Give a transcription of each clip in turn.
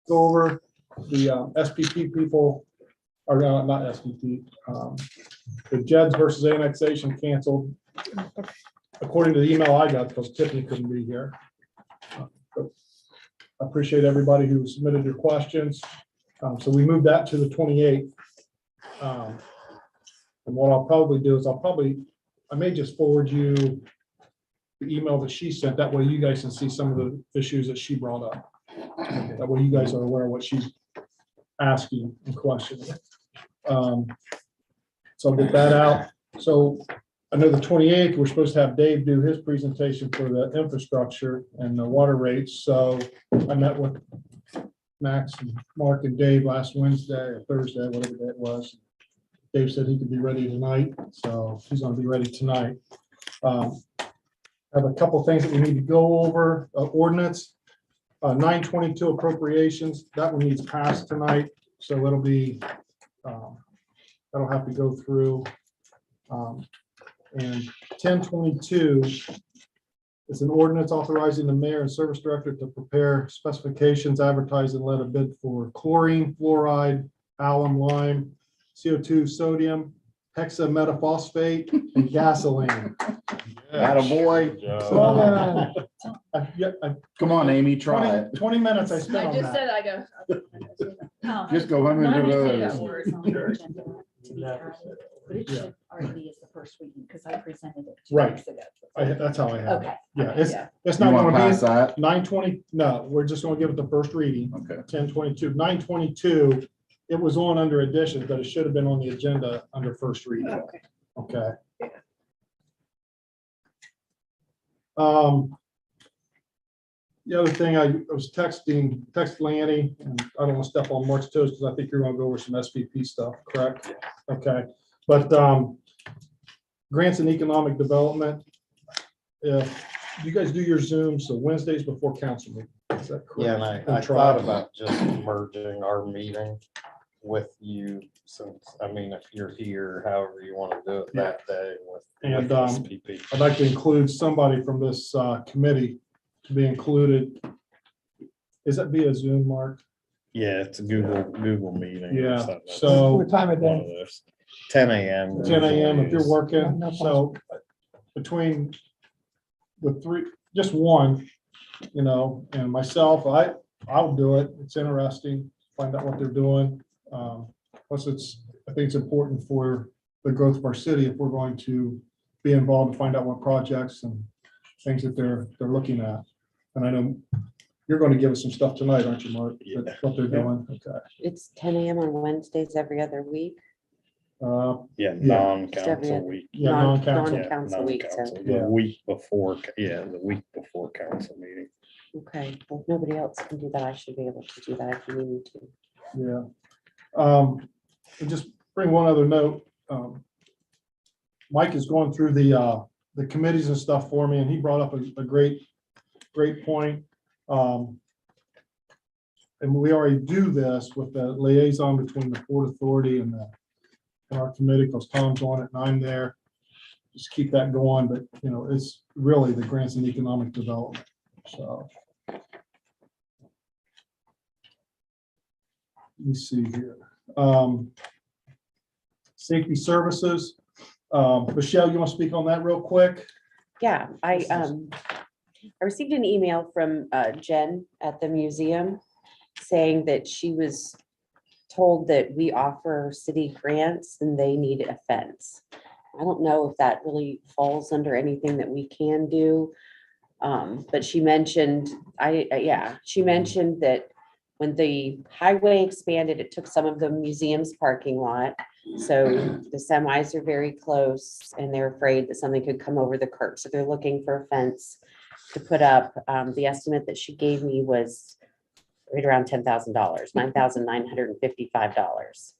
go over the SPP people, or not SPP, the Jeds versus annexation canceled. According to the email I got, because Tiffany couldn't be here. I appreciate everybody who submitted their questions. So we moved that to the 28th. And what I'll probably do is I may just forward you the email that she sent. That way you guys can see some of the issues that she brought up. That way you guys are aware of what she's asking and questioning. So I'll get that out. So I know the 28th, we're supposed to have Dave do his presentation for the infrastructure and the water rates. So I met with Max and Mark and Dave last Wednesday or Thursday, whatever day it was. Dave said he could be ready tonight, so he's going to be ready tonight. I have a couple things that we need to go over. Ordinance 922 appropriations. That one needs passed tonight, so it'll be that'll have to go through. And 1022 is an ordinance authorizing the mayor and service director to prepare specifications, advertise, and let a bid for chlorine, fluoride, alum, lime, CO2, sodium, hexametaphosphate, and gasoline. Attaboy. Come on, Amy, try it. 20 minutes I spent I on just that. said I go. Just go under those. But it should already be as the first reading, because I presented it 2 Right. weeks ago. That's how I have it. Okay. Yeah, Yeah. it's You not want to going pass to that? be 920. No, we're just going to give it the first reading. Okay. 1022, 922. It was on under additions, but it should have been on the agenda under first reading. Okay. Okay. The other thing, I was text Lanny, and I don't want to step on Mark's toes because I think you're going to go over some SPP stuff, correct? Okay, but grants and economic development. If you guys do your Zoom, so Wednesdays before council meeting, is that correct? Yeah, and I thought about just merging our meeting with you, since, I mean, if you're here, however you want to do it that day with And, SPP. I'd like to include somebody from this committee to be included. Is that via Zoom, Mark? Yeah, it's a Google meeting. or Yeah, something. so What time of One day? of those. 10 a.m. 10 a.m. if you're usually is. working, No so between the three, just one, and myself, I'll do it. It's interesting, find out what they're doing. Plus I think it's important for the growth of our city if we're going to be involved to find out what projects and things that they're looking at. And I know you're going to give us some stuff tonight, aren't you, Mark? Yeah. What they're doing, okay. It's 10 a.m. on Wednesdays every other week. Yeah, Yeah. non-council week. Yeah, non-council. Yeah, Non-council week, so, non-council, Yeah. The week before, the week before council meeting. okay, well, if nobody else can do that, I should be able to do that if you need me to. Yeah. And just bring one other note. Mike is going through the committees and stuff for me, and he brought up a great point. And we already do this with the liaison between the Port Authority and our committee, because Tom's on it and I'm there. Just keep that going, but it's really the grants and economic development, so. Let me see here. Safety services. Michelle, you want to speak on that real quick? Yeah, I received an email from Jen at the museum saying that she was told that we offer city grants and they need a fence. I don't know if that really falls under anything that we can do. But she mentioned, she mentioned that when the highway expanded, it took some of the museum's parking lot. So the semis are very close and they're afraid that something could come over the curb. So they're looking for a fence to put up. The estimate that she gave me was right around $10,000, $9,955.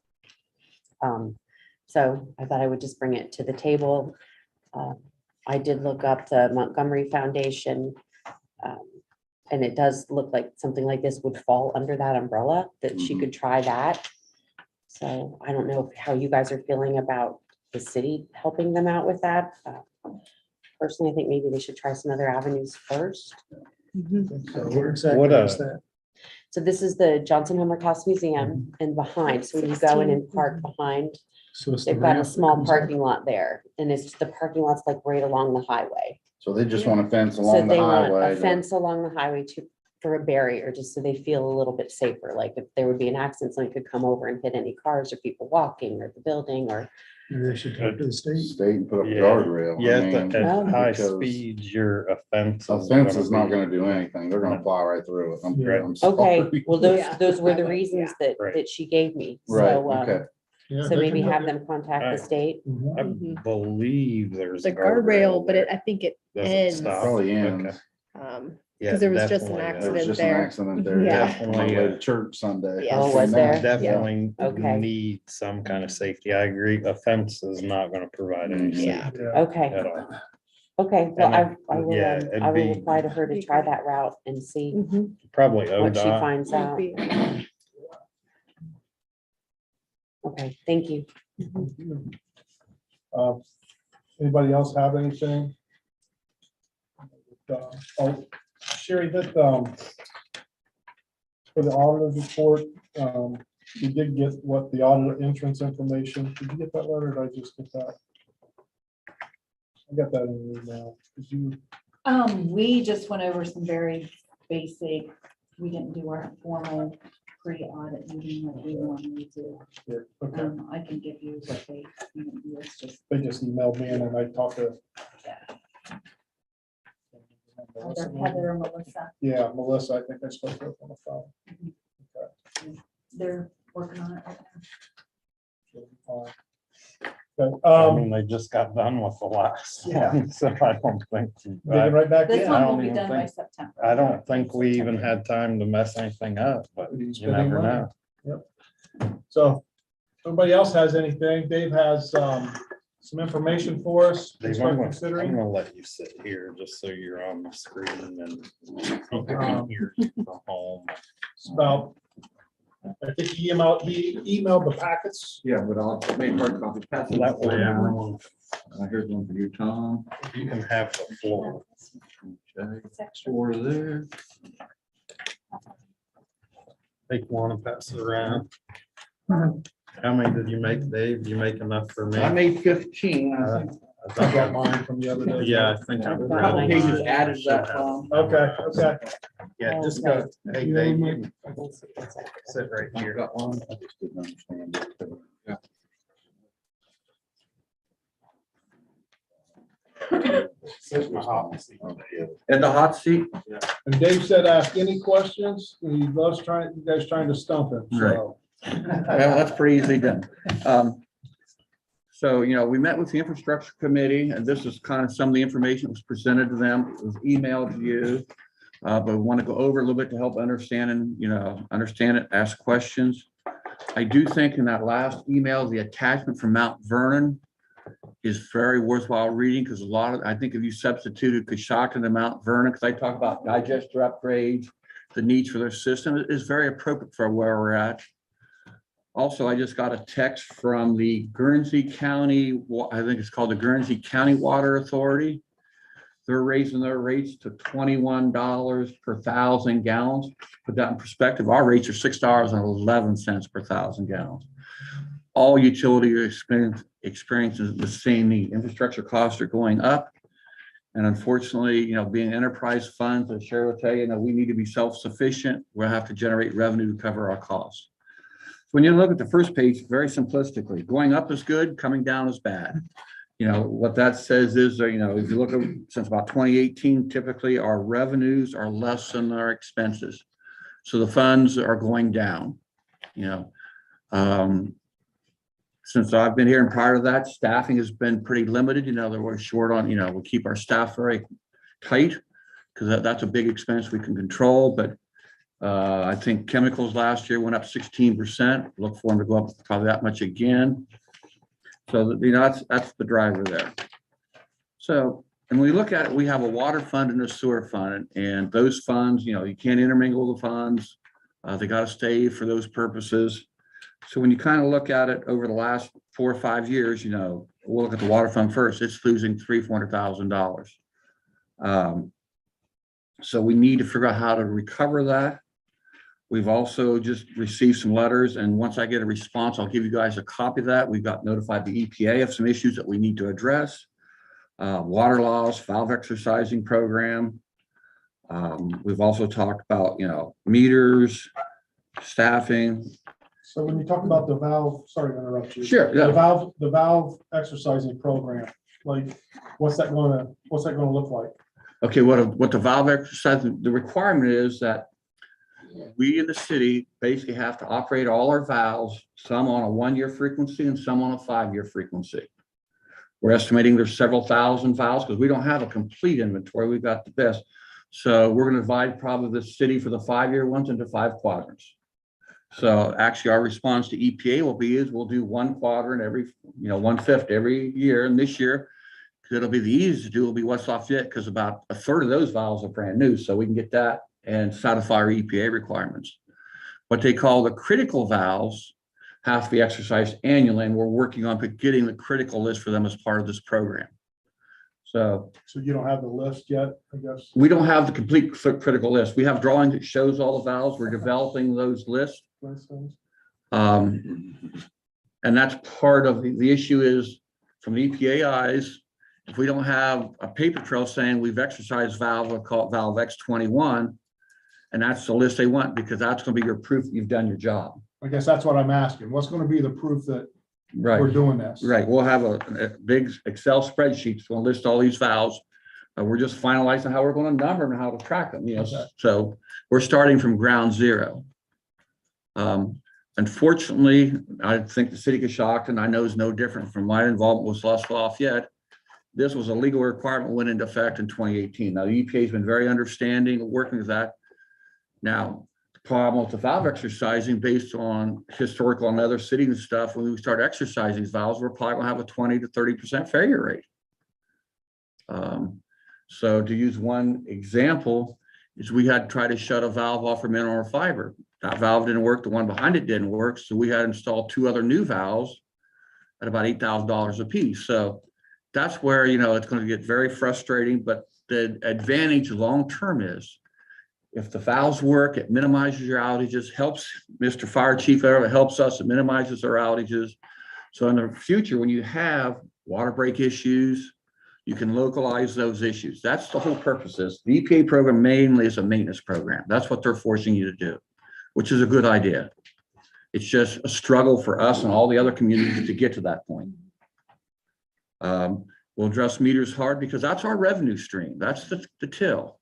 So I thought I would just bring it to the table. I did look up the Montgomery Foundation. And it does look like something like this would fall under that umbrella, that she could try that. So I don't know how you guys are feeling about the city helping them out with that. Personally, I think maybe they should try some other avenues first. So Where exactly What, is that? So this is the Johnson Homework House Museum and behind, so when you go in and park behind, So it's the they've got a ramp that small comes up. parking lot there. And it's, the parking lot's like right along the highway. So they just want a fence So along the they want highway. a fence along the highway for a barrier, just so they feel a little bit safer. Like if there would be an accident, someone could come over and hit any cars or people walking or the building or. Maybe they should talk to the state. State and put up a Yeah. guardrail. I Yeah, mean, Oh. at high because speeds, your offense. A fence is not gonna do anything. They're gonna fly right through it. Yeah. I'm Okay, sorry. well, those, Yeah. those were the reasons that, Right. that she gave me. Right, So, okay. Yeah, so they maybe can have look them contact the Right. state. at- I Mhm. believe there's. The a guardrail, but there. I think it Does it ends. stop? Probably Okay. ends. Yeah, Because there was just an definitely, There was accident just an there. accident there. Yeah. On my way to church Sunday. Yeah. Oh, was there? Definitely Okay. need some kind of safety. I agree. A fence is not gonna provide any Yeah. safety Yeah. Okay, at all. okay, well, And I will, yeah, it'd I will be- reply to her to try that route and see Mhm. Probably what she ODOT. finds Would out. be- Okay, thank you. Uh, Anybody else have anything? Oh, Sherry, that, for the auditor's report, you did get what the auditor entrance information. Did you get that letter? Or did I just get that? I got that in an email. Did you? We just went over some very basic, we didn't do our formal pre-audit meeting that we wanted to. Okay, I can give you what they, it's just they just emailed me and then I talked to. either Heather or Melissa. Yeah, Melissa, I think I spoke to her on the phone. They're working on it right now. She'll be fine. Okay, I mean, they just got done with the last Yeah. one, so I don't think. digging right back This in. one I will don't be even done by think- September. I don't think we even had time to mess anything up, but You you spending never money. know. So, everybody else has anything? Dave has some information for us. to Dave, start I'm considering. gonna let you sit here just so you're on the screen and people can hear you from home. It's about, I think he emailed the packets. Yeah, but I'll make hard copy. Pass it That out way for everyone. everyone, Here's one for you, Tom. you can have the floor. Okay, It's extra. four there. Take one and pass it around. How many did you make, Dave? You make enough for me? I made 15. I think. I got mine from the other day. Yeah, I think. I've read Couple pages mine. added to that, Should have. Tom. Okay, okay. Yeah, just go, hey, You Dave, wanna you can sit right You here. got one? I just didn't understand it. Yeah. Sit in the hot seat. In the hot seat? And Dave said, ask any questions. He loves trying, you guys trying to stump him, so. Well, that's pretty easily done. So, we met with the infrastructure committee, and this is kind of some of the information that was presented to them. It was emailed to you. But we want to go over a little bit to help understand and, understand it, ask questions. I do think in that last email, the attachment from Mount Vernon is very worthwhile reading, because I think if you substituted Coshocton to Mount Vernon, because I talk about digester upgrades, the needs for their system, it is very appropriate for where we're at. Also, I just got a text from the Guernsey County, I think it's called the Guernsey County Water Authority. They're raising their rates to $21 per 1,000 gallons. Put that in perspective, our rates are $6.11 per 1,000 gallons. All utility experiences the same need. Infrastructure costs are going up. And unfortunately, being enterprise funds, as Cheryl will tell you, we need to be self-sufficient. We'll have to generate revenue to cover our costs. So when you look at the first page, very simplistically, going up is good, coming down is bad. What that says is, if you look at since about 2018, typically our revenues are less than our expenses. So the funds are going down, Since I've been here and prior to that, staffing has been pretty limited, that we're short on, we keep our staff very tight, because that's a big expense we can control. But I think chemicals last year went up 16%. Look for them to go up probably that much again. So that's the driver there. So, and we look at it, we have a water fund and a sewer fund, and those funds, you can't intermingle the funds. They got to stay for those purposes. So when you kind of look at it over the last 4 or 5 years, we'll look at the water fund first. It's losing $300,000-$400,000. So we need to figure out how to recover that. We've also just received some letters, and once I get a response, I'll give you guys a copy of that. We've got notified the EPA of some issues that we need to address. Water laws, valve exercising program. We've also talked about, meters, staffing. So when you talk about the valve, sorry to interrupt you. Sure, yeah. The valve exercising program, like, what's that gonna look like? Okay, what the valve exercise, the requirement is that we in the city basically have to operate all our valves, some on a 1-year frequency and some on a 5-year frequency. We're estimating there's several thousand valves because we don't have a complete inventory. We've got the best. So we're going to divide probably the city for the 5-year ones into 5 quadrants. So actually our response to EPA will be is we'll do 1 quadrant every, 1/5 every year. And this year, it'll be the easiest to do will be West Lafayette because about 1/3 of those valves are brand new. So we can get that and satisfy our EPA requirements. What they call the critical valves have to be exercised annually, and we're working on getting the critical list for them as part of this program. So you don't have the list yet, I guess? we don't have the complete critical list. We have drawings that shows all the valves. We're developing those lists. And that's part of the issue is from the EPA eyes, if we don't have a paper trail saying we've exercised valve, we'll call it valve X21, and that's the list they want because that's going to be your proof that you've done your job. I guess that's what I'm asking. What's going to be the proof that Right. we're doing this? Right. We'll have a big Excel spreadsheet that's going to list all these valves. We're just finalizing how we're going to number them and how to track them. Okay. So we're starting from ground zero. Unfortunately, I think the city of Coshocton, I know is no different from my involvement with West Lafayette. This was a legal requirement, went into effect in 2018. Now, the EPA has been very understanding, working with that. Now, the problem with the valve exercising based on historical and other cities and stuff, when we start exercising these valves, we're probably gonna have a 20 to 30% failure rate. So to use one example, is we had to try to shut a valve off for mineral fiber. That valve didn't work, the one behind it didn't work, so we had to install 2 other new valves at about $8,000 a piece. So that's where, it's going to get very frustrating, but the advantage long-term is if the valves work, it minimizes your outages, helps Mr. Fire Chief, it helps us, it minimizes our outages. So in the future, when you have water break issues, you can localize those issues. That's the whole purpose is. The EPA program mainly is a maintenance program. That's what they're forcing you to do, which is a good idea. It's just a struggle for us and all the other communities to get to that point. We'll address meters hard because that's our revenue stream. That's the till.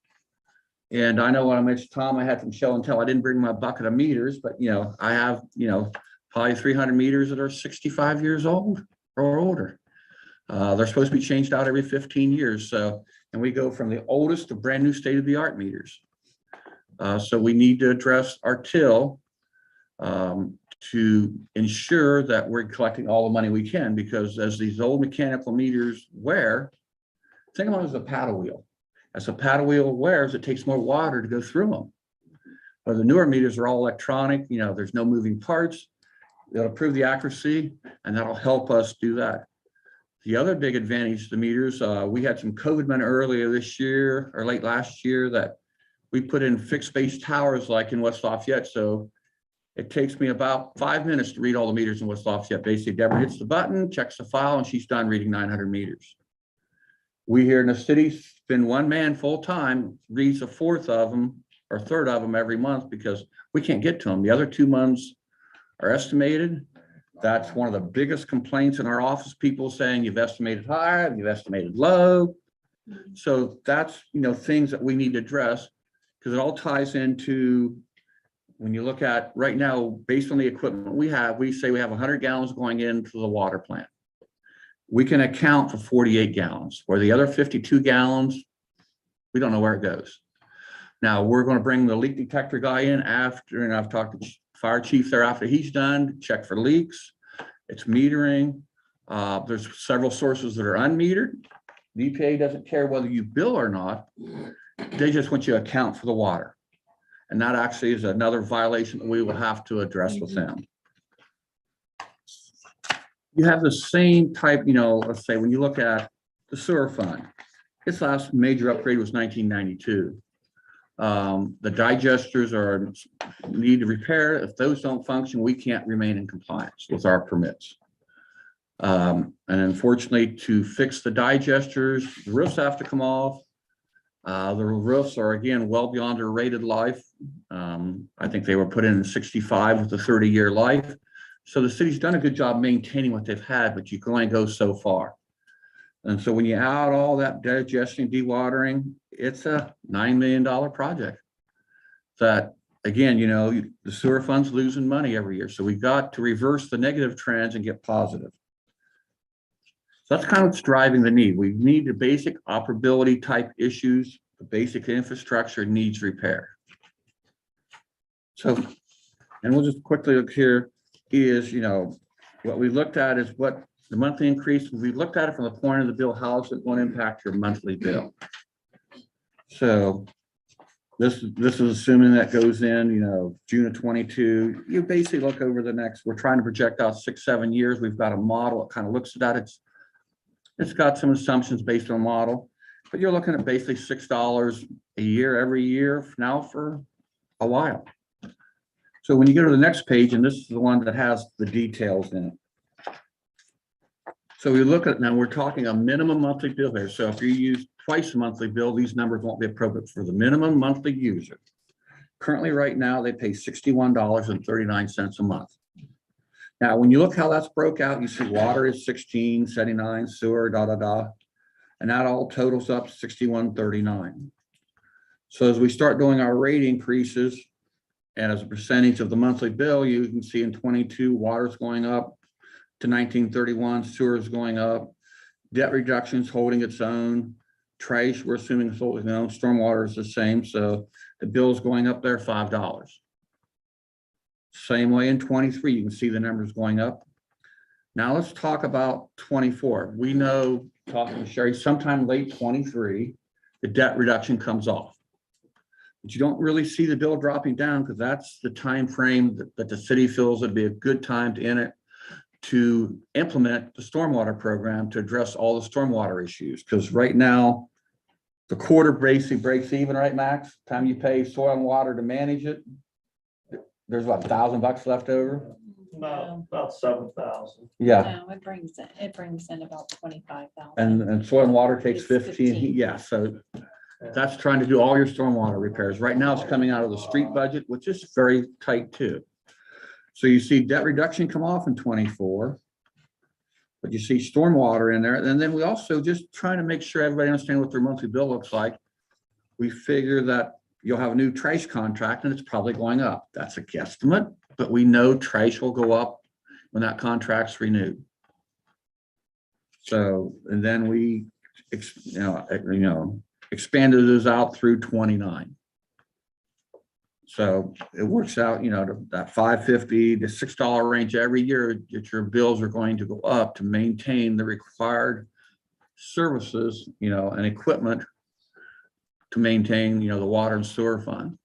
And I know when I mentioned Tom, I had from show and tell, I didn't bring my bucket of meters, but I have, probably 300 meters that are 65 years old or older. They're supposed to be changed out every 15 years. So, and we go from the oldest to brand new state-of-the-art meters. So we need to address our till to ensure that we're collecting all the money we can, because as these old mechanical meters wear, think of it as a paddle wheel. As a paddle wheel wears, it takes more water to go through them. But the newer meters are all electronic, there's no moving parts. They'll improve the accuracy, and that'll help us do that. The other big advantage to the meters, we had some COVID men earlier this year or late last year that we put in fixed base towers like in West Lafayette. So it takes me about 5 minutes to read all the meters in West Lafayette. Basically, Deborah hits the button, checks the file, and she's done reading 900 meters. We here in the city spend one man full time, reads 1/4 of them or 1/3 of them every month because we can't get to them. The other 2 months are estimated. That's one of the biggest complaints in our office, people saying you've estimated high, you've estimated low. So that's, things that we need to address because it all ties into when you look at right now, based on the equipment we have, we say we have 100 gallons going into the water plant. We can account for 48 gallons, where the other 52 gallons, we don't know where it goes. Now we're going to bring the leak detector guy in after, and I've talked to Fire Chief there after he's done, check for leaks. It's metering. There's several sources that are unmetered. The EPA doesn't care whether you bill or not. They just want you to account for the water. And that actually is another violation that we will have to address with them. You have the same type, let's say when you look at the sewer fund, its last major upgrade was 1992. The digesters need repair. If those don't function, we can't remain in compliance with our permits. And unfortunately, to fix the digesters, the roofs have to come off. The roofs are, again, well beyond their rated life. I think they were put in 65 with a 30-year life. So the city's done a good job maintaining what they've had, but you can only go so far. And so when you add all that digesting, dewatering, it's a $9 million project. That, again, you know, the sewer fund's losing money every year. So we've got to reverse the negative trends and get positive. So that's kind of what's driving the need. We need the basic operability type issues. The basic infrastructure needs repair. So, and we'll just quickly look here is, you know, what we looked at is what the monthly increase, we looked at it from the point of the bill, how is it going to impact your monthly bill? So this is assuming that goes in, you know, June of 22. You basically look over the next, we're trying to project out 6-7 years. We've got a model. It kind of looks at that. It's got some assumptions based on model, but you're looking at basically $6 a year, every year now for a while. So when you go to the next page, and this is the one that has the details in it. So we look at, now we're talking a minimum monthly bill here. So if you use twice a monthly bill, these numbers won't be appropriate for the minimum monthly user. Currently, right now, they pay $61.39 a month. Now, when you look how that's broke out, you see water is $16.79, sewer, and that all totals up $61.39. So as we start doing our rate increases, and as a percentage of the monthly bill, you can see in 22, water's going up to 1931, sewer's going up, debt reduction's holding its own, trash, we're assuming it's holding its own, stormwater is the same, so the bill's going up there $5. Same way in 23, you can see the numbers going up. Now let's talk about 24. We know, talking to Sherry, sometime late 23, the debt reduction comes off. But you don't really see the bill dropping down because that's the time frame that the city feels would be a good time to implement the stormwater program to address all the stormwater issues. Because right now, the quarter basically breaks even, right, Max? Time you pay soil and water to manage it, there's what, $1,000 left over? About 7,000. Yeah, No, it brings in about 25,000. and soil and water takes It's 15, 15. yeah, so that's trying to do all your stormwater repairs. Right now, it's coming out of the street budget, which is very tight too. So you see debt reduction come off in 24, but you see stormwater in there. And then we also just trying to make sure everybody understands what their monthly bill looks like. We figure that you'll have a new trash contract and it's probably going up. That's a guesstimate, but we know trash will go up when that contract's renewed. So, and then we, expanded those out through 29. So it works out, to that $5.50 to $6 range every year that your bills are going to go up to maintain the required services, and equipment to maintain, the water and sewer fund.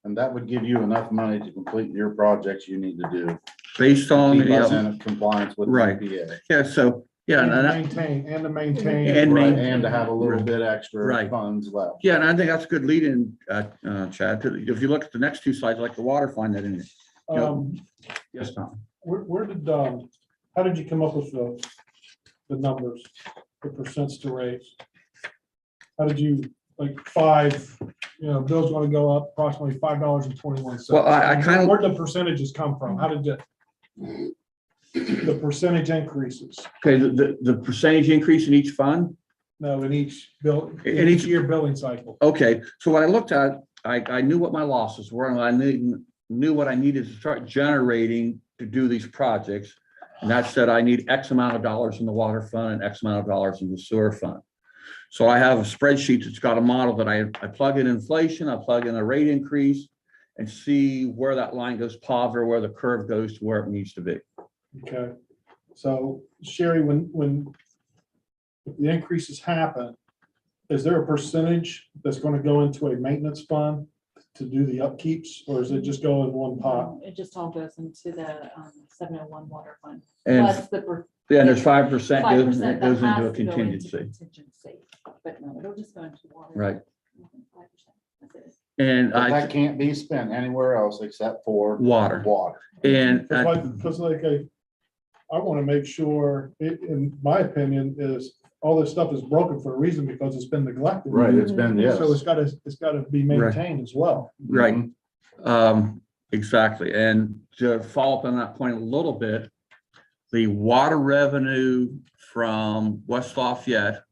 And that would give you enough money to complete your projects you need to do. Based on, Keep us in compliance with the Right. EPA. yeah, so, yeah. And to And maintain. And Right, maintain. and to have a little bit extra Right. funds left. Yeah, and I think that's a good lead in, Chad. If you look at the next two slides, like the water fund that in it. Yes, Tom. Where did, how did you come up with the numbers, the percents to raise? How did you, like bill's gonna go up approximately $5.21. Well, I kind of, Where'd the percentages come from? How did the percentage increases? okay, the percentage increase in each fund. No, in each bill, In in each- each year billing cycle. Okay, so what I looked at, I knew what my losses were, and I knew what I needed to start generating to do these projects. And that said, I need X amount of dollars in the water fund and X amount of dollars in the sewer fund. So I have a spreadsheet that's got a model that I plug in inflation, I plug in a rate increase, and see where that line goes positive, where the curve goes to where it needs to be. Okay, so Sherry, when the increases happen, is there a percentage that's gonna go into a maintenance fund to do the upkeeps, or is it just go in one pot? It just all goes into the 701 water fund. And Plus the then there's 5% goes 5% into a that has to go contingency. contingency. But no, it'll just go into water. Right. And But that can't be spent anywhere else except for Water. water. and Because like I want to make sure, in my opinion, is all this stuff is broken for a reason because it's been neglected. Right, it's been, yes. So it's gotta be maintained as well. right, exactly. And to follow up on that point a little bit, the water revenue from West Lafayette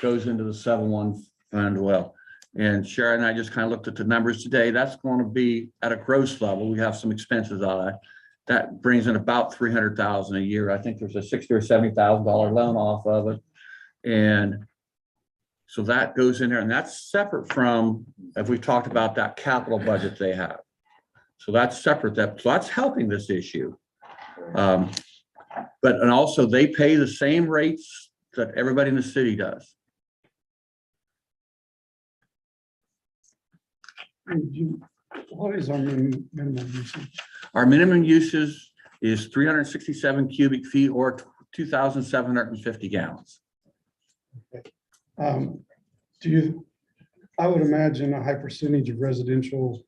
goes into the 7-1 fund well. And Sharon and I just kind of looked at the numbers today. That's going to be at a gross level. We have some expenses on that. That brings in about 300,000 a year. I think there's a $60,000 or $70,000 loan off of it. And so that goes in there, and that's separate from, if we talked about that capital budget they have. So that's separate, so that's helping this issue. And also they pay the same rates that everybody in the city does. What is our minimum usage? Our minimum uses is 367 cubic feet or 2,750 gallons. I would imagine a high percentage of residential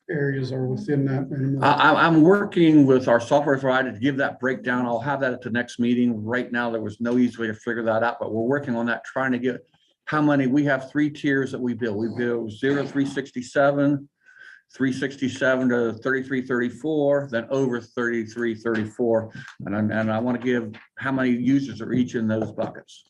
areas are within that minimum. I'm working with our software provider to give that breakdown. I'll have that at the next meeting. Right now, there was no easy way to figure that out, but we're working on that, trying to get how many. We have 3 tiers that we bill. We bill 0 to 367, 367 to 3334, then over 3334. And I want to give how many users are each in those buckets.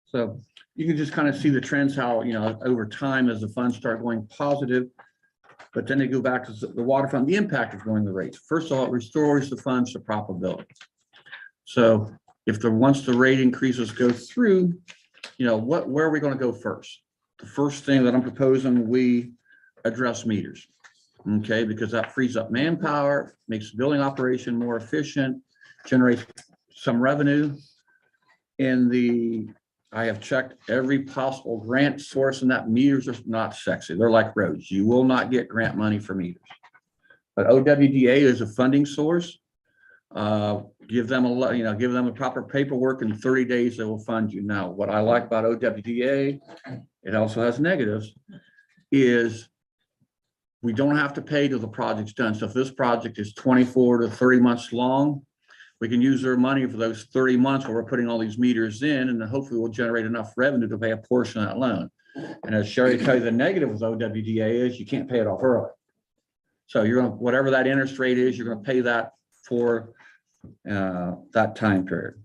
So you can just kind of see the trends, how, over time as the funds start going positive, but then they go back to the water fund, the impact of going the rates. First of all, it restores the funds to profitability. So if once the rate increases go through, where are we going to go first? The first thing that I'm proposing, we address meters. Okay, because that frees up manpower, makes the building operation more efficient, generates some revenue. I have checked every possible grant source, and that meters are not sexy. They're like roads. You will not get grant money for meters. But OWDA is a funding source. Give them the proper paperwork. In 30 days, they will fund you. Now, what I like about OWDA, it also has negatives, is we don't have to pay till the project's done. So if this project is 24 to 30 months long, we can use their money for those 30 months where we're putting all these meters in, and then hopefully we'll generate enough revenue to pay a portion of that loan. And as Sherry tell you, the negative with OWDA is you can't pay it off early. So you're going to, whatever that interest rate is, you're going to pay that for that time period.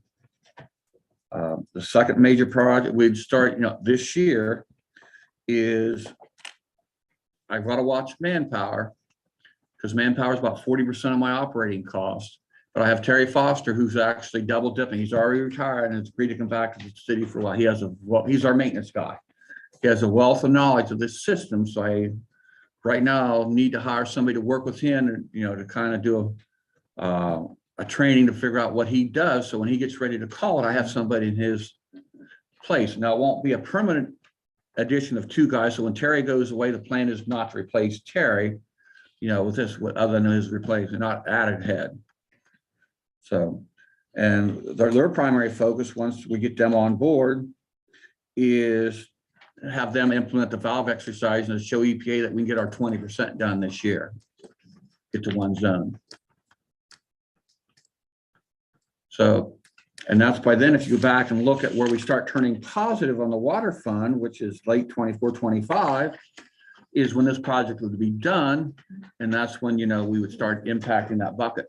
The second major project we'd start, this year is I've got to watch manpower, because manpower is about 40% of my operating costs. But I have Terry Foster, who's actually double dipping. He's already retired and has agreed to come back to the city for a while. He's our maintenance guy. He has a wealth of knowledge of this system. So I, right now, need to hire somebody to work with him, to kind of do a training to figure out what he does. So when he gets ready to call it, I have somebody in his place. Now, it won't be a permanent addition of 2 guys. So when Terry goes away, the plan is not to replace Terry, other than his replacement, not added head. So, and their primary focus, once we get them on board, is have them implement the valve exercise and show EPA that we can get our 20% done this year. Get to 1 zone. So, and that's by then, if you go back and look at where we start turning positive on the water fund, which is late 24, 25, is when this project would be done. And that's when, we would start impacting that bucket.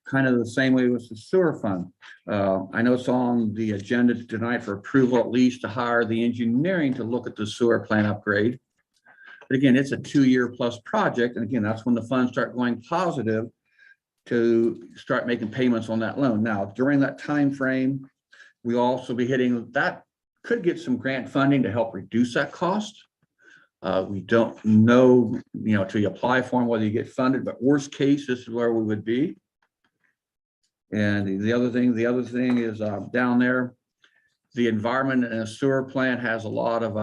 Kind of the same way with the sewer fund. I know it's on the agenda tonight for approval, at least to hire the engineering to look at the sewer plant upgrade. But again, it's a 2-year plus project. And again, that's when the funds start going positive to start making payments on that loan. Now, during that time frame, we'll also be hitting that, could get some grant funding to help reduce that cost. We don't know, till you apply for them, whether you get funded, but worst case, this is where we would be. And the other thing is down there, the environment in a sewer plant has a lot of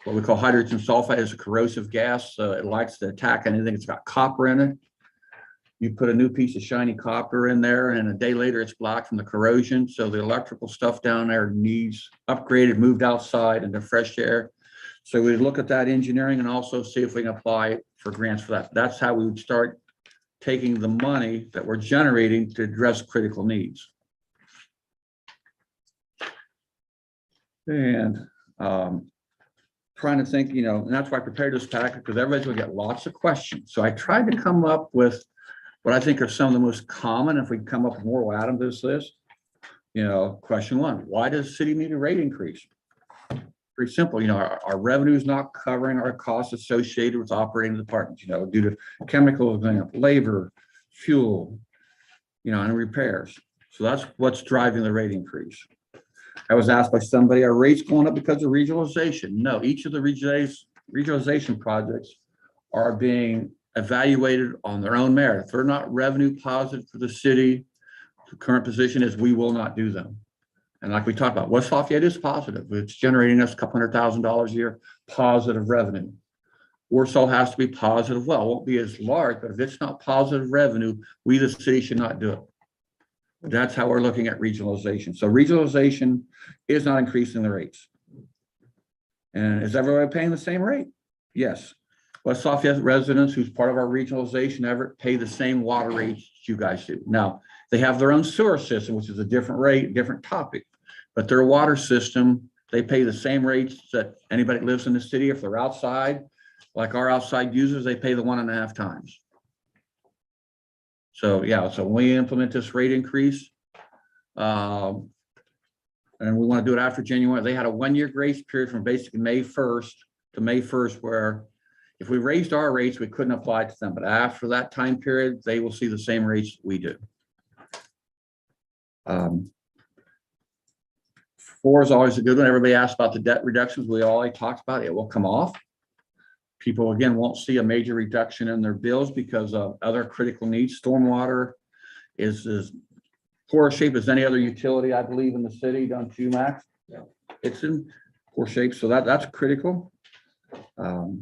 what we call hydrogen sulfide. Is a corrosive gas. So it likes to attack anything that's got copper in it. You put a new piece of shiny copper in there and a day later it's blocked from the corrosion. So the electrical stuff down there needs upgraded, moved outside into fresh air. So we look at that engineering and also see if we can apply for grants for that. That's how we would start taking the money that we're generating to address critical needs. And trying to think, and that's why I prepared this packet, because everybody's gonna get lots of questions. So I tried to come up with what I think are some of the most common. If we come up with more, we'll add them to this list. Question one, why does the city need a rate increase? Pretty simple, our revenue is not covering our costs associated with operating departments, due to chemicals, labor, fuel, and repairs. So that's what's driving the rate increase. I was asked by somebody, are rates going up because of regionalization? No, each of the regionalization projects are being evaluated on their own merit. If they're not revenue positive for the city, the current position is we will not do them. And like we talked about, West Lafayette is positive. It's generating us a couple $100,000 a year, positive revenue. Warsaw has to be positive. Well, it won't be as large, but if it's not positive revenue, we, the city, should not do it. That's how we're looking at regionalization. So regionalization is not increasing the rates. And is everybody paying the same rate? Yes. West Lafayette residents, who's part of our regionalization effort, pay the same water rates you guys do. Now, they have their own sewer system, which is a different rate, different topic, but their water system, they pay the same rates that anybody that lives in the city. If they're outside, like our outside users, they pay the 1.5 times. So yeah, so when we implement this rate increase, and we want to do it after January, they had a 1-year grace period from basically May 1st to May 1st, where if we raised our rates, we couldn't apply to them. But after that time period, they will see the same rates we do. 4 is always a good one. Everybody asks about the debt reductions. We already talked about it. It will come off. People, again, won't see a major reduction in their bills because of other critical needs. Stormwater is as poor shape as any other utility, I believe, in the city, don't you, Max? Yeah. It's in poor shape, so that's critical. So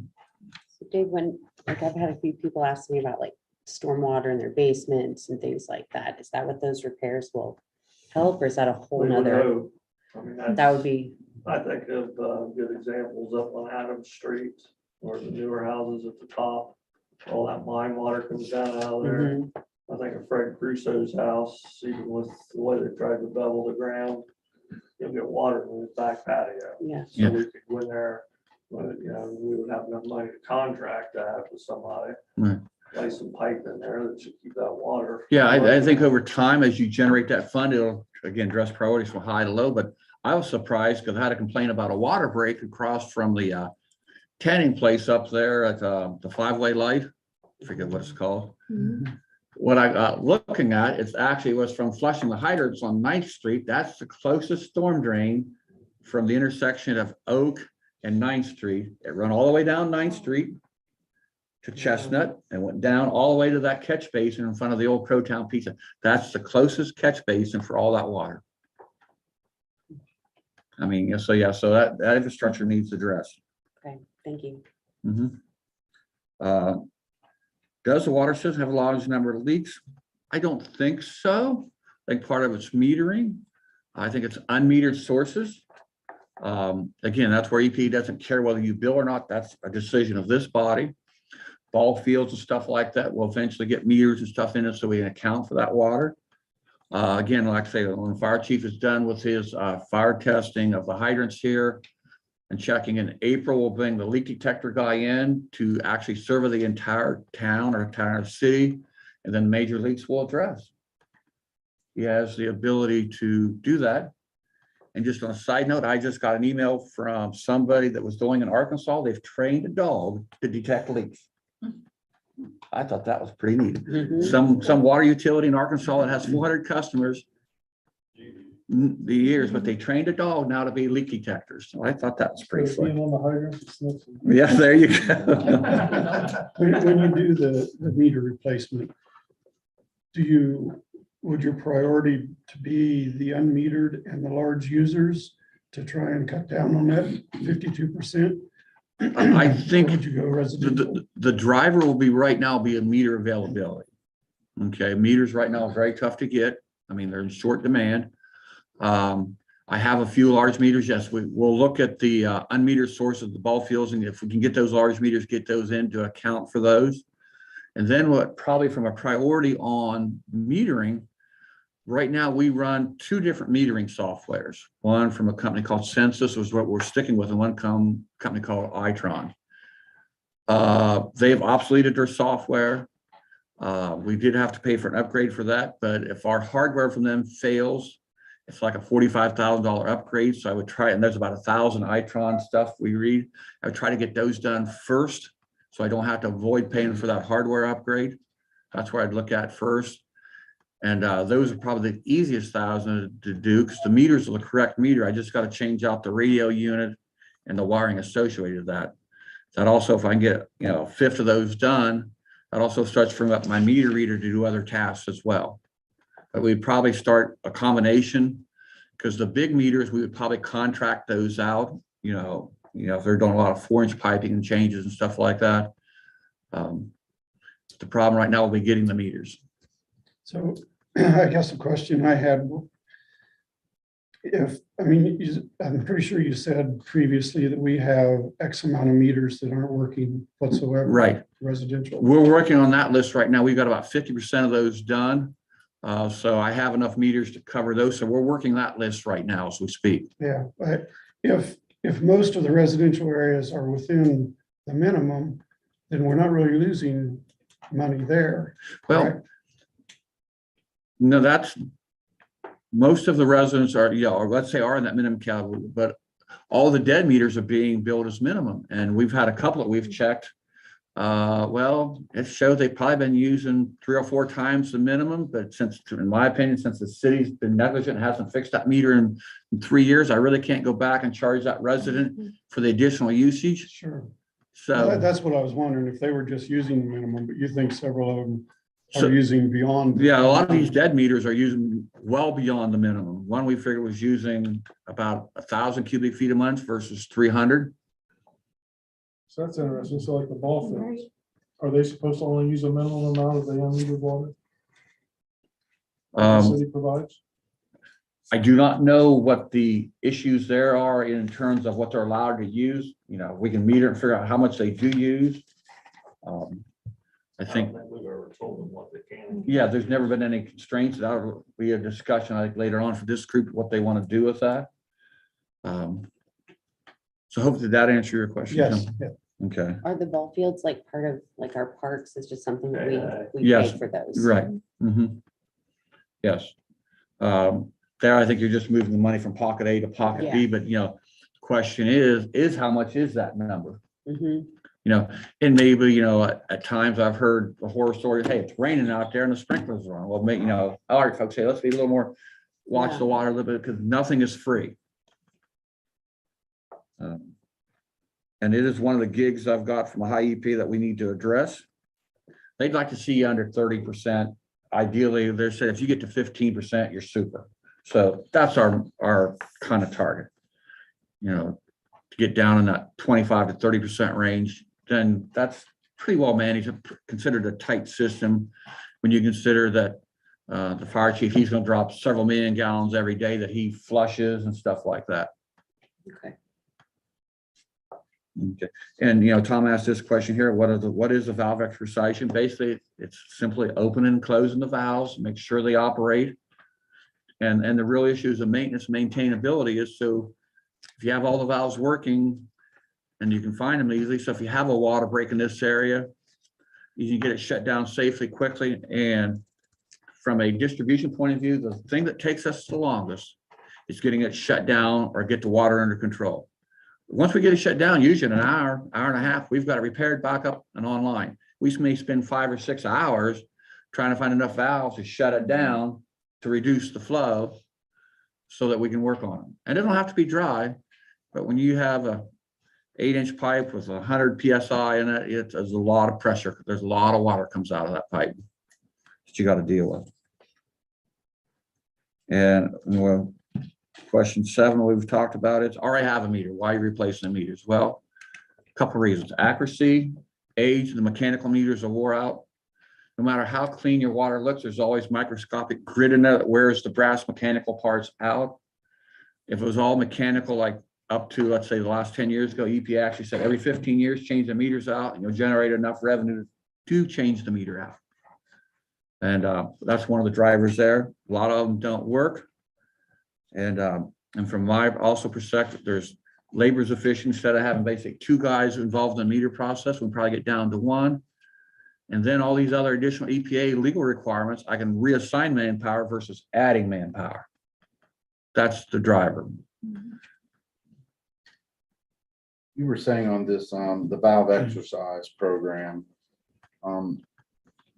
Dave, I've had a few people ask me about stormwater in their basements and things like that. Is that what those repairs will help, or is that a whole We would nother? hope. I mean, That would be, I think of good examples up on Adams Street, or the newer houses at the top. All that mine water comes down out of there. mhm, I think of Fred Crusoe's house, even with the way they tried to bevel the ground, you'll get water in his back patio. yeah. So we could go in there, but, we would have enough money to contract that with somebody. Right. Lay some pipe in there that should keep that water. Yeah, I think over time, as you generate that fund, it'll, again, address priorities from high to low. But I was surprised because I had a complaint about a water break across from the tanning place up there at the 5-way light. I forget what it's called. What I got looking at, it actually was from flushing the hydrants on 9th Street. That's the closest storm drain from the intersection of Oak and 9th Street. It ran all the way down 9th Street to Chestnut and went down all the way to that catch basin in front of the old Crowtown Pizza. That's the closest catch basin for all that water. I mean, so yeah, so that infrastructure needs addressed. Okay, thank you. Does the water system have a large number of leaks? I don't think so. I think part of it's metering. I think it's unmetered sources. Again, that's where EP doesn't care whether you bill or not. That's a decision of this body. Ball fields and stuff like that will eventually get meters and stuff in it so we can account for that water. Again, like I say, when the fire chief is done with his fire testing of the hydrants here and checking in April, we'll bring the leak detector guy in to actually survey the entire town or entire city, and then major leaks will address. He has the ability to do that. And just on a side note, I just got an email from somebody that was doing in Arkansas. They've trained a dog to detect leaks. I thought that was pretty neat. Mhm. Some water utility in Arkansas that has 400 customers the years, but they trained a dog now to be leak detectors. So I thought that was pretty fun. Being on the hydrant, it's not so- Yeah, there you go. When you do the meter replacement, would your priority to be the unmetered and the large users to try and cut down on that 52%? I think Would you go residential? the driver will be right now be a meter availability. Okay, meters right now are very tough to get. I mean, they're in short demand. I have a few large meters. Yes, we'll look at the unmetered source of the ball fields, and if we can get those large meters, get those in to account for those. And then what probably from a priority on metering, right now we run two different metering softwares. One from a company called Census, was what we're sticking with, and one company called Itron. They've obsoleted their software. We did have to pay for an upgrade for that, but if our hardware from them fails, it's like a $45,000 upgrade. So I would try, and there's about 1,000 Itron stuff we read. I would try to get those done first, so I don't have to avoid paying for that hardware upgrade. That's where I'd look at first. And those are probably the easiest 1,000 to do, because the meters are the correct meter. I just got to change out the radio unit and the wiring associated with that. That also, if I can get, a fifth of those done, that also starts freeing up my meter reader to do other tasks as well. But we'd probably start a combination, because the big meters, we would probably contract those out, if they're doing a lot of 4-inch piping and changes and stuff like that. The problem right now will be getting the meters. So I guess the question I had, I'm pretty sure you said previously that we have X amount of meters that aren't working whatsoever. Right. Residential. We're working on that list right now. We've got about 50% of those done. So I have enough meters to cover those. So we're working that list right now as we speak. Yeah, but if most of the residential areas are within the minimum, then we're not really losing money there. Well, correct? no, that's, most of the residents are, or let's say are in that minimum category, but all the dead meters are being billed as minimum. And we've had a couple that we've checked. Well, it shows they've probably been using 3 or 4 times the minimum, but in my opinion, since the city's been negligent, and hasn't fixed that meter in 3 years, I really can't go back and charge that resident for the additional usage. Sure. So That's what I was wondering, if they were just using the minimum, but you think several of them So- are using beyond. yeah, a lot of these dead meters are using well beyond the minimum. One we figured was using about 1,000 cubic feet a month versus 300. So that's interesting. So like the ball fields, are they supposed to only use a minimum amount of the unmetered water the city provides? I do not know what the issues there are in terms of what they're allowed to use. We can meter and figure out how much they do use. I think, don't we've ever told them what they can. yeah, there's never been any constraints. That'll be a discussion, I think, later on for this group, what they want to do with that. So hopefully that answers your question. Yes, Tim. yeah. Okay, Are the ball fields like part of like our parks? Is just something that we Yes, pay for those? right. Mhm. Yes. There, I think you're just moving the money from pocket A to pocket B, but the question is how much is that number? Mhm. And maybe, at times I've heard the horror story, hey, it's raining out there and the sprinklers are on. Well, all right, folks, hey, let's be a little more, watch Yeah. the water a little bit, because nothing is free. And it is one of the gigs I've got from a high EP that we need to address. They'd like to see you under 30%. Ideally, they said if you get to 15%, you're super. So that's our kind of target. To get down in that 25 to 30% range, then that's pretty well managed, considered a tight system. When you consider that the fire chief, he's going to drop several million gallons every day that he flushes and stuff like that. Okay. Okay. And Tom asked this question here, what is the valve exercisation? Basically, it's simply opening and closing the valves, make sure they operate. And the real issues of maintenance and maintainability is, so if you have all the valves working and you can find them easily, so if you have a water break in this area, you can get it shut down safely, quickly. And from a distribution point of view, the thing that takes us the longest is getting it shut down or get the water under control. Once we get it shut down, usually in an hour and a half, we've got it repaired, back up and online. We may spend 5 or 6 hours trying to find enough valves to shut it down to reduce the flow so that we can work on them. And it don't have to be dry, but when you have a 8-inch pipe with 100 PSI in it, it is a lot of pressure. There's a lot of water comes out of that pipe that you got to deal with. And well, Question 7, we've talked about it. Already have a meter. Why are you replacing the meters? Well, a couple reasons. Accuracy, age, the mechanical meters are wore out. No matter how clean your water looks, there's always microscopic grit in there that wears the brass mechanical parts out. If it was all mechanical, like up to, let's say, the last 10 years ago, EPA actually said every 15 years, change the meters out, and you'll generate enough revenue to change the meter out. And that's one of the drivers there. A lot of them don't work. And from my also perspective, there's labor's efficient. Instead of having basically 2 guys involved in the meter process, we probably get down to 1. And then all these other additional EPA legal requirements, I can reassign manpower versus adding manpower. That's the driver. You were saying on this, the valve exercise program,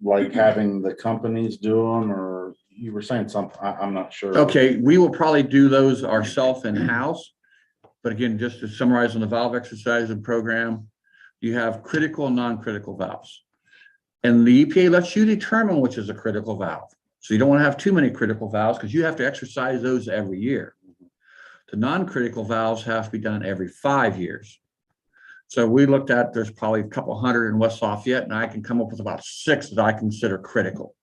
like having the companies do them, or you were saying something, I'm not sure. Okay, we will probably do those ourselves in-house. But again, just to summarize on the valve exercise and program, you have critical and non-critical valves. And the EPA lets you determine which is a critical valve. So you don't want to have too many critical valves because you have to exercise those every year. The non-critical valves have to be done every 5 years. So we looked at, there's probably a couple hundred in West Lafayette, and I can come up with about 6 that I consider critical.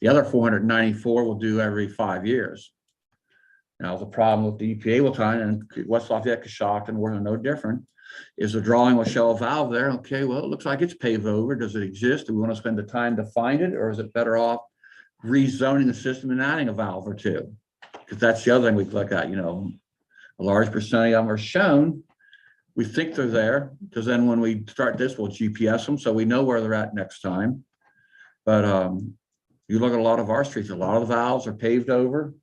The other 494 will do every 5 years. Now, the problem with the EPA will time, and West Lafayette, Coshocton, we're no different, is the drawing will show a valve there. Okay, well, it looks like it's paved over. Does it exist? Do we want to spend the time to find it, or is it better off rezoning the system and adding a valve or 2? Because that's the other thing we look at, you know, a large percentage of them are shown. We think they're there, because then when we start this, we'll GPS them so we know where they're at next time. But you look at a lot of our streets, a lot of the valves are paved over,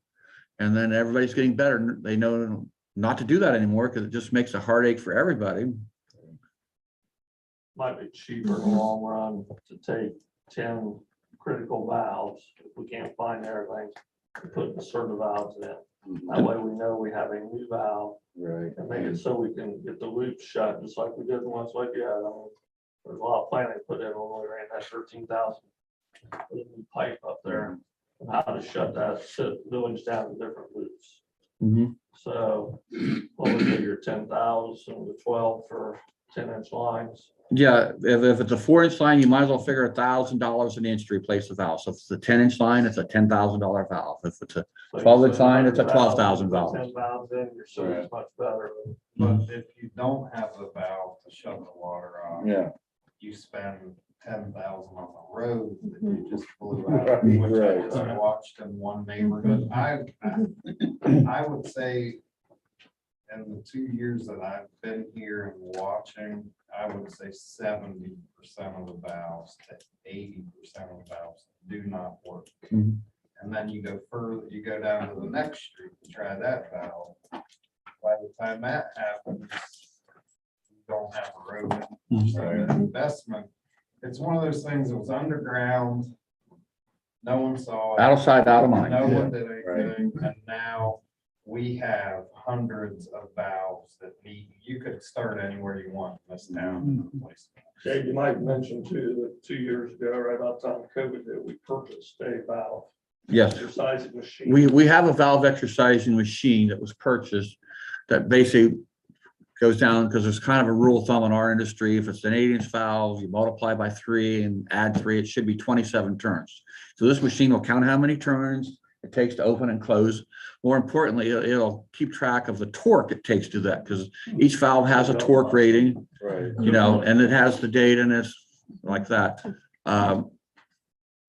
and then everybody's getting better. They know not to do that anymore because it just makes a heartache for everybody. Might be cheaper in the long run to take 10 critical valves, if we can't find everything, and put the certain valves in. That way we know we have a new valve, Right. and make it so we can get the loop shut, just like we did once, like you had. I mean, there's a lot of planning put in when we ran that 13,000 pipe up there, and how to shut that village down to different loops. So, what was it, your 10,000 to 12 for 10-inch lines? Yeah, if it's a 4-inch line, you might as well figure $1,000 an inch to replace the valve. So if it's a 10-inch line, it's a $10,000 valve. If it's a 12-inch line, it's a $12,000 valve. 10 valves in, your service much better. But if you don't have the valve to shut the water off, Yeah. you spend 10,000 on the road that you just blew out, which I Right. just watched in one neighborhood. I would say in the 2 years that I've been here and watching, I would say 70% of the valves to 80% of the valves do not work. Mhm. And then you go further, you go down to the next street to try that valve. By the time that happens, you don't have a road. Mhm. So the investment, it's one of those things that was underground. No one saw it. Out of sight, out of mind. No one did Right. anything, and now we have hundreds of valves that need, you could start anywhere you want in this town. Yeah, you might mention too, that 2 years ago, right about the time of COVID, that we purchased a valve Yes. exercising machine. We have a valve exercising machine that was purchased that basically goes down, because there's kind of a rule of thumb in our industry. If it's an 8-inch valve, you multiply by 3 and add 3, it should be 27 turns. So this machine will count how many turns it takes to open and close. More importantly, it'll keep track of the torque it takes to do that, because each valve has a torque rating, Right. you know, and it has the data and it's like that.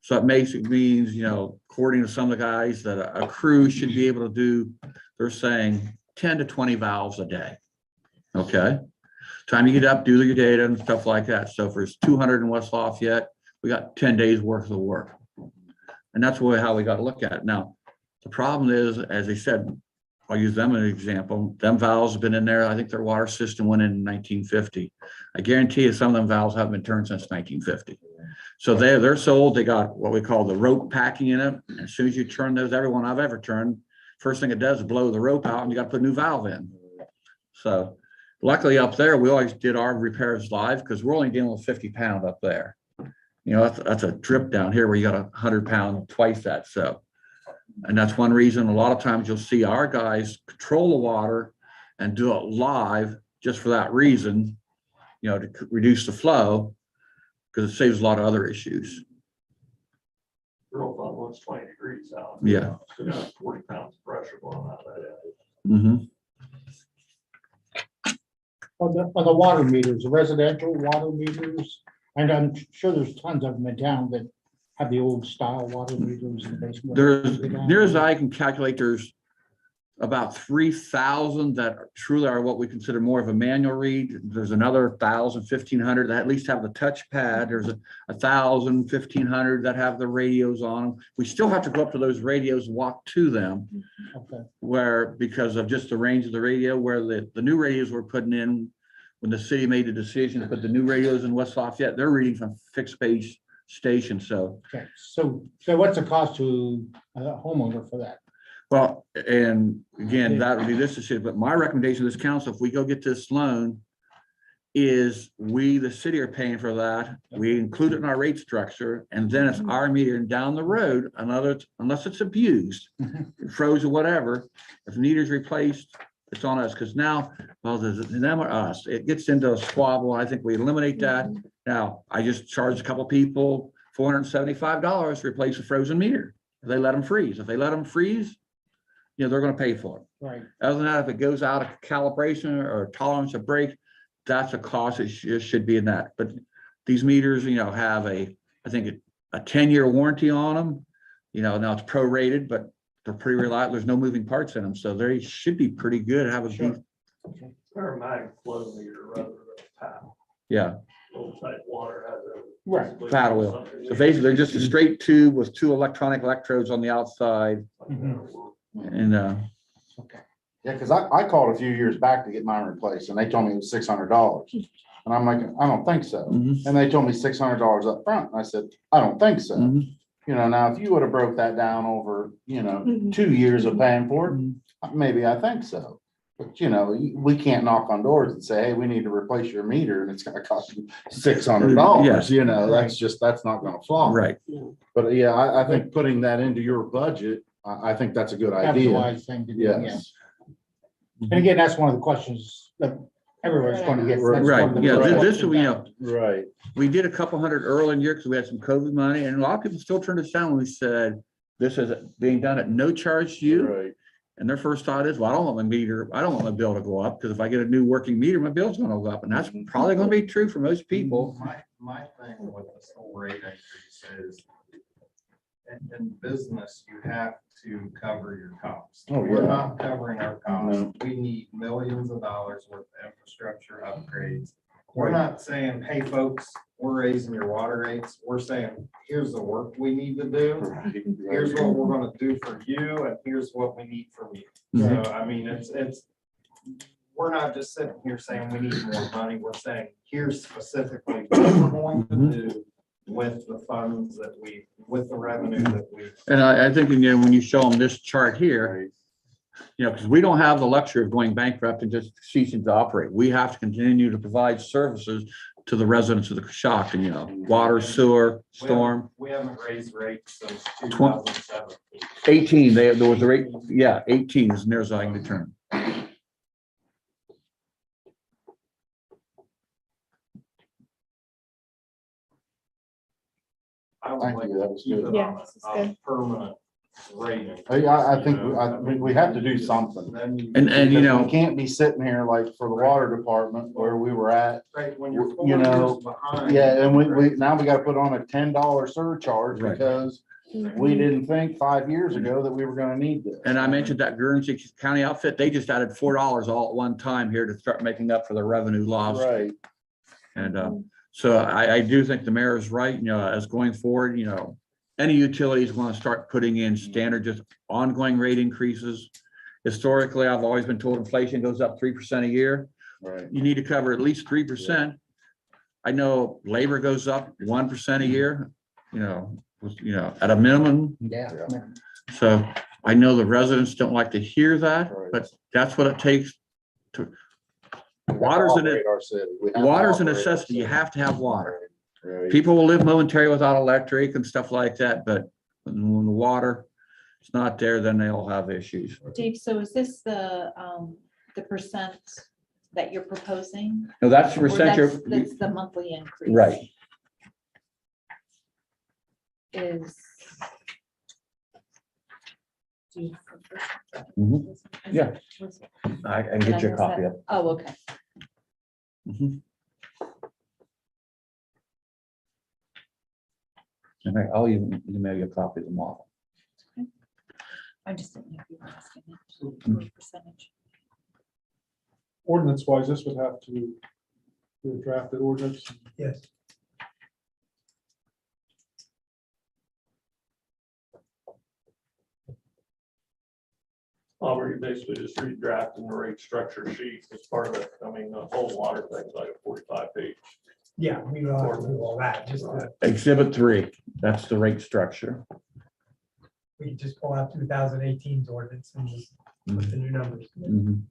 So it means, you know, according to some of the guys, that a crew should be able to do, they're saying 10 to 20 valves a day. Okay. Time you get up, do your data and stuff like that. So if there's 200 in West Lafayette, we got 10 days worth of work. And that's how we got to look at it. Now, the problem is, as they said, I'll use them as an example. Them valves have been in there. I think their water system went in 1950. I guarantee you some of them valves haven't been turned since 1950. So they're so old, they got what we call the rope packing in it. And as soon as you turn those, every one I've ever turned, first thing it does is blow the rope out and you got to put a new valve in. So luckily up there, we always did our repairs live because we're only dealing with 50 pound up there. You know, that's a drip down here where you got 100 pound twice that. So And that's one reason a lot of times you'll see our guys control the water and do it live just for that reason, to reduce the flow, because it saves a lot of other issues. Real fun, when it's 20 degrees out. Yeah. So you got 40 pounds of pressure going out of that. Mhm. On the water meters, the residential water meters, and I'm sure there's tons of them in town that have the old style water meters in the basement. There's, near as I can calculate, there's about 3,000 that truly are what we consider more of a manual read. There's another 1,000, 1,500 that at least have the touch pad. There's 1,000, 1,500 that have the radios on them. We still have to go up to those radios and walk to them, Okay. where, because of just the range of the radio, where the new radios we're putting in, when the city made the decision to put the new radios in West Lafayette, they're reading from fixed base station. So, Okay, so what's the cost to a homeowner for that? well, and again, that would be this decision, but my recommendation to this council, if we go get this loan, is we, the city, are paying for that. We include it in our rate structure, and then it's our meter, and down the road, unless it's abused, froze or whatever, if the meter's replaced, it's on us, because now, well, there's them or us, it gets into a squabble. I think we eliminate that. Now, I just charged a couple people $475 to replace a frozen meter. If they let them freeze, they're gonna pay for it. Right. Other than that, if it goes out of calibration or tolerance of break, that's a cost. It should be in that. But these meters, have I think a 10-year warranty on them. Now it's prorated, but they're pretty reliable. There's no moving parts in them, so they should be pretty good. Have a Sure. They're a mag flow meter rather than a paddle. Yeah, Old type water has a. Right. paddle wheel. So basically, they're just a straight tube with 2 electronic electrodes on the outside, and Okay. Yeah, because I called a few years back to get mine replaced and they told me it was $600. And I'm like, I don't think so. Mhm. And they told me $600 up front. And I said, I don't think so. Mhm. Now if you would have broke that down over, 2 years of paying for it, maybe I think so. But we can't knock on doors and say, hey, we need to replace your meter and it's gonna cost you $600. Yes. That's not gonna fly. right. But yeah, I think putting that into your budget, I think that's a good That's the idea. wise thing to do, yeah. Yes. And again, that's one of the questions that everyone's going to get. That's one Right, of the yeah, first this, questions. Right. we did a couple hundred early in the year because we had some COVID money, and a lot of people still turned us down when we said, this is being done at no charge to you. Right. And their first thought is, well, I don't want my bill to go up, because if I get a new working meter, my bill's gonna go up, and that's probably gonna be true for most people. My thing with this whole rate increase is, in business, you have to cover your costs. Oh, We're yeah. not covering our costs. No. We need millions of dollars worth of infrastructure upgrades. We're not saying, hey, folks, we're raising your water rates. We're saying, here's the work we need to do. Here's what we're gonna do for you, and here's what we need from you. So, I mean, it's, we're not just sitting here saying we need more money. We're saying, here's specifically what we're going to do with the funds that with the revenue that we. And I think, when you show them this chart here, because we don't have the luxury of going bankrupt and just ceasing to operate. We have to continue to provide services to the residents of the Coshocton, water, sewer, storm. We haven't raised rates since 20 2007. 18, there was a rate, 18 is near as I can determine. I would Thank like you, that to was keep good. it Yeah, on this is a good. permanent rating. I think we have to do something. Then you- And Because we can't be sitting here like for the water department where we were at. Right, when you're you 4 know, years behind. Yeah, and we now we gotta put on a $10 surcharge Right. because we didn't think 5 years ago that we were gonna need this. And I mentioned that Guernsey County outfit, they just added $4 all at one time here to start making up for the revenue lost. Right. And so I do think the mayor is right, as going forward, any utilities want to start putting in standard, just ongoing rate increases. Historically, I've always been told inflation goes up 3% a year. Right. You need to cover at least 3%. I know labor goes up 1% a year, at a minimum. Yeah. So I know the residents don't like to hear that, Right. but that's what it takes to, We have to Water's in it. operate our city. We have to water's a operate our necessity. You city. have to have water. Right. People will live momentarily without electric and stuff like that, but when the water, it's not there, then they'll have issues. Dave, so is this the percent that you're proposing? No, that's the Or percent that's you're, that's the monthly increase? right. Is. Do you have the first? Mhm. Yeah. I can get you a copy of it. Oh, okay. Mhm. And I'll even email you a copy of the model. I just didn't know if you were asking it Mm-hmm. for a percentage. Ordinance wise, this would have to be a drafted ordinance. Yes. We're basically just redrafting the rate structure sheet as part of it. I mean, the whole water thing is like a 45-page. Yeah, we don't have to do all that, just, Exhibit 3, that's the rate structure. we can just pull out 2018's ordinance and just put the new numbers. Mhm.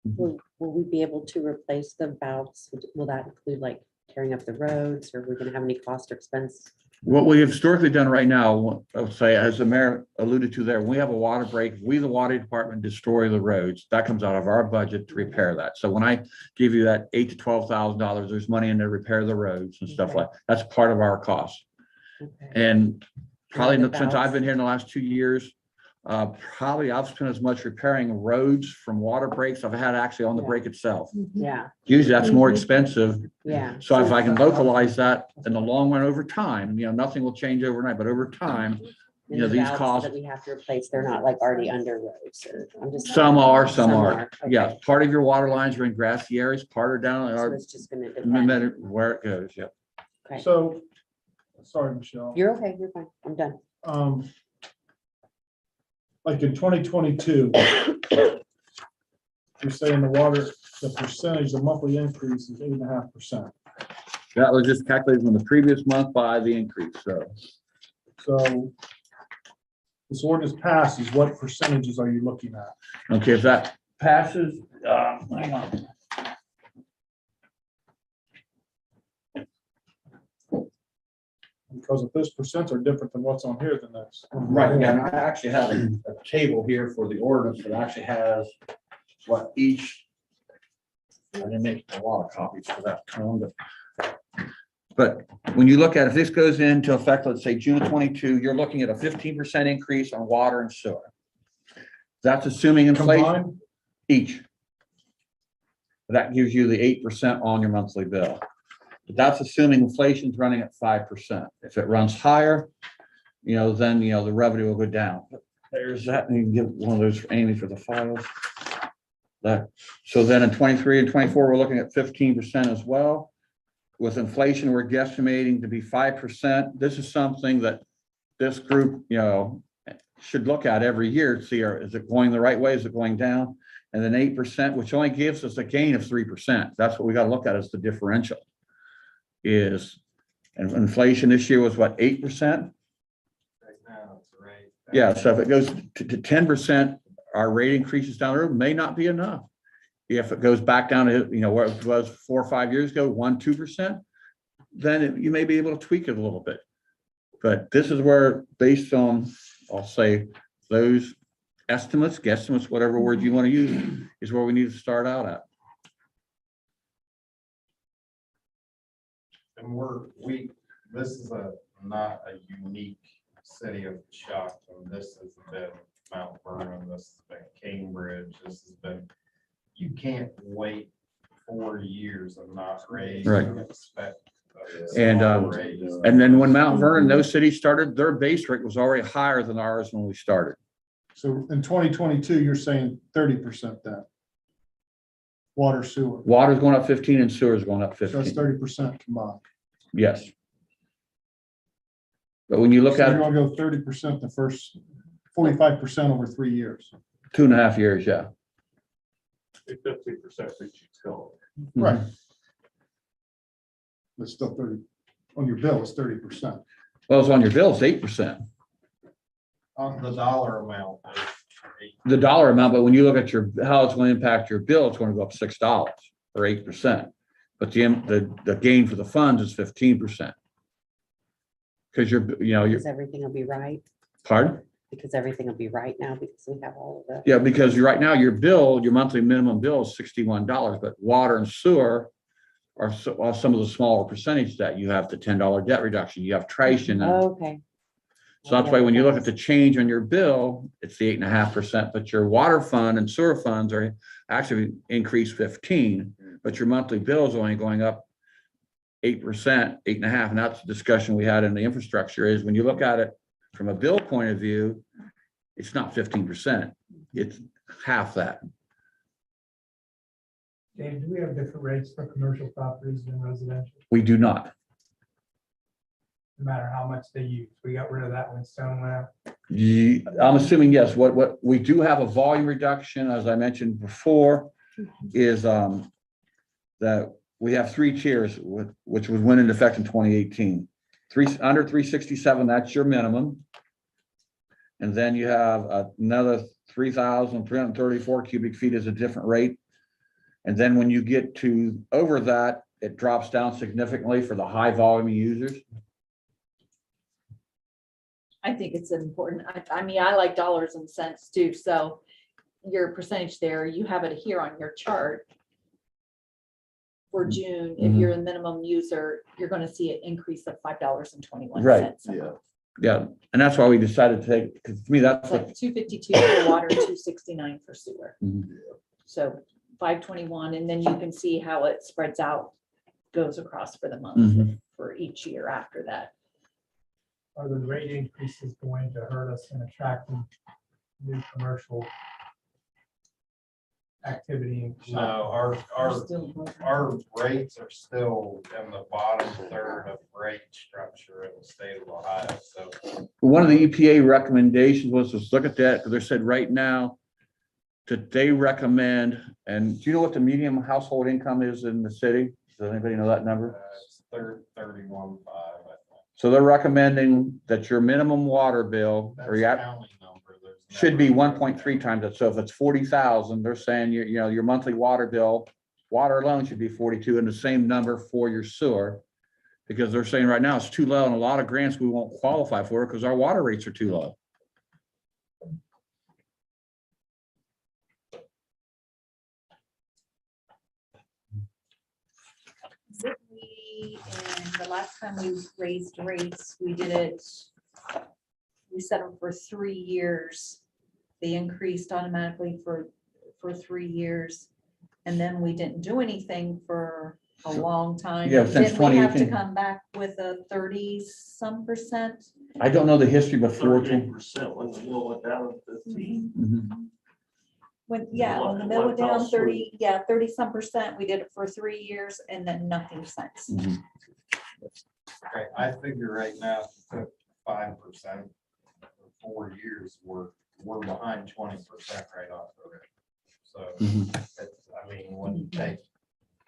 Will we be able to replace the valves? Will that include like tearing up the roads, or we're gonna have any cost or expense? What we have historically done right now, I would say, as the mayor alluded to there, when we have a water break, we, the water department, destroy the roads. That comes out of our budget to repair that. So when I give you that $8,000 to $12,000, there's money in there to repair the roads and stuff like, that's part of our cost. Okay. And probably the since I've valves? been here in the last 2 years, probably I've spent as much repairing roads from water breaks I've had actually on the Yeah. break itself. Yeah, Usually that's more expensive. yeah. So if I can localize that in the long run over time, nothing will change overnight, but over time, And know, the these valves costs- that we have to replace, they're not like already under roads, or I'm just. some are, some aren't. Okay. Yeah, part of your water lines are in grassy areas, part are down, So are it's just gonna no depend. matter where it goes, yeah. Okay. So, sorry, Michelle. You're okay, you're fine, I'm done. Like in 2022, you're saying the water, the percentage, the monthly increase is 8.5%. That was just calculated from the previous month by the increase, so. So this ordinance passes, what percentages are you looking at? Okay, if that passes, hang on. Because if those percents are different than what's on here, then that's. Right, yeah, and I actually have a table here for the ordinance that actually has what each. I didn't make a lot of copies for that, Tom, but when you look at, if this goes into effect, let's say June 22, you're looking at a 15% increase on water and sewer. That's assuming inflation Combined? each. That gives you the 8% on your monthly bill. But that's assuming inflation's running at 5%. If it runs higher, then, the revenue will go down. There's that, and you can get one of those for Amy for the files. That, so then in 23 and 24, we're looking at 15% as well. With inflation, we're guesstimating to be 5%. This is something that this group, should look at every year to see, is it going the right way? Is it going down? And then 8%, which only gives us a gain of 3%. That's what we got to look at as the differential. And inflation this year was what, 8%? Right now, it's right. Yeah, so if it goes to 10%, our rate increases down the road may not be enough. If it goes back down to, where it was 4 or 5 years ago, 1%, 2%, then you may be able to tweak it a little bit. But this is where, based on, I'll say, those estimates, guesstimates, whatever word you want to use, is where we need to start out at. And this is not a unique city of Coshocton. This has been Mount Vernon, this has been Cambridge, this has been, you can't wait 4 years and not raise Right. and expect. And, small raise. And then when Mount Vernon, those cities started, their base rate was already higher than ours when we started. So in 2022, you're saying 30% then? Water sewer. Water's going up 15 and sewer's going up So that's 15. 30% combined. Yes. But when you look So at you're it, gonna go 30% the first, 45% over 3 years. 2.5 years, yeah. 50% for each utility. Right. But still 30, on your bill, it's 30%. Well, it's on your bill, it's 8%. On the dollar amount. is The dollar amount, but when you look at how it's going to impact your bill, it's going to go up $6 or 8%. But the gain for the funds is 15%. Because you're, Is everything will be right? pardon? because everything will be right now because we have all of the. Yeah, because right now your bill, your monthly minimum bill is $61, but water and sewer are some of the smaller percentage that you have the $10 debt reduction, you have trash in them. Okay. So that's why when you look at the change on your bill, it's the 8.5%, but your water fund and sewer funds are actually increased 15, but your monthly bill is only going up 8%, 8.5, and that's the discussion we had in the infrastructure is when you look at it from a bill point of view, it's not 15%, it's half that. Dave, do we have different rates for commercial properties than residential, We do not. no matter how much they use? We got rid of that when stone went up. I'm assuming, yes, what we do have a volume reduction, as I mentioned before, is that we have 3 tiers, which was went into effect in 2018. Under 367, that's your minimum. And then you have another 3,334 cubic feet is a different rate. And then when you get to over that, it drops down significantly for the high volume users. I think it's important. I mean, I like dollars and cents too. So your percentage there, you have it here on your chart. For June, if you're a minimum user, you're going to see an increase of $5.21. Right. Yeah. Yeah, and that's why we decided to take, because to me, that's It's what, like 252 for water, 269 for sewer. Mhm. So 521, and then you can see how it spreads out, goes across for the month Mhm. for each year after that. Are the rate increases going to hurt us in attracting new commercial activity? in No, our rates are still in the bottom third of rate structure in the state of Ohio, so. one of the EPA recommendations was to look at that, because they said right now that they recommend, and do you know what the median household income is in the city? Does anybody know that number? It's 31.5, I think. So they're recommending that your minimum water bill, or That's your county number. There's should be never- 1.3 times that. So if it's 40,000, they're saying your monthly water bill, water alone should be 42, and the same number for your sewer. Because they're saying right now it's too low, and a lot of grants we won't qualify for because our water rates are too low. And the last time we raised rates, we did it, we set them for 3 years. They increased automatically for 3 years. And then we didn't do anything for a long time. Yeah, since Did we have to 2018. come back with a 30-some%? I don't know the history before. 38% when the mill went down to 15. Mhm. When the mill went down 30-some%, we did it for 3 years and then nothing since. Mhm. Okay, I figure right now, if you took 5% for 4 years, we're behind 20% right off of it. So, Mhm. it's, I mean, when you take,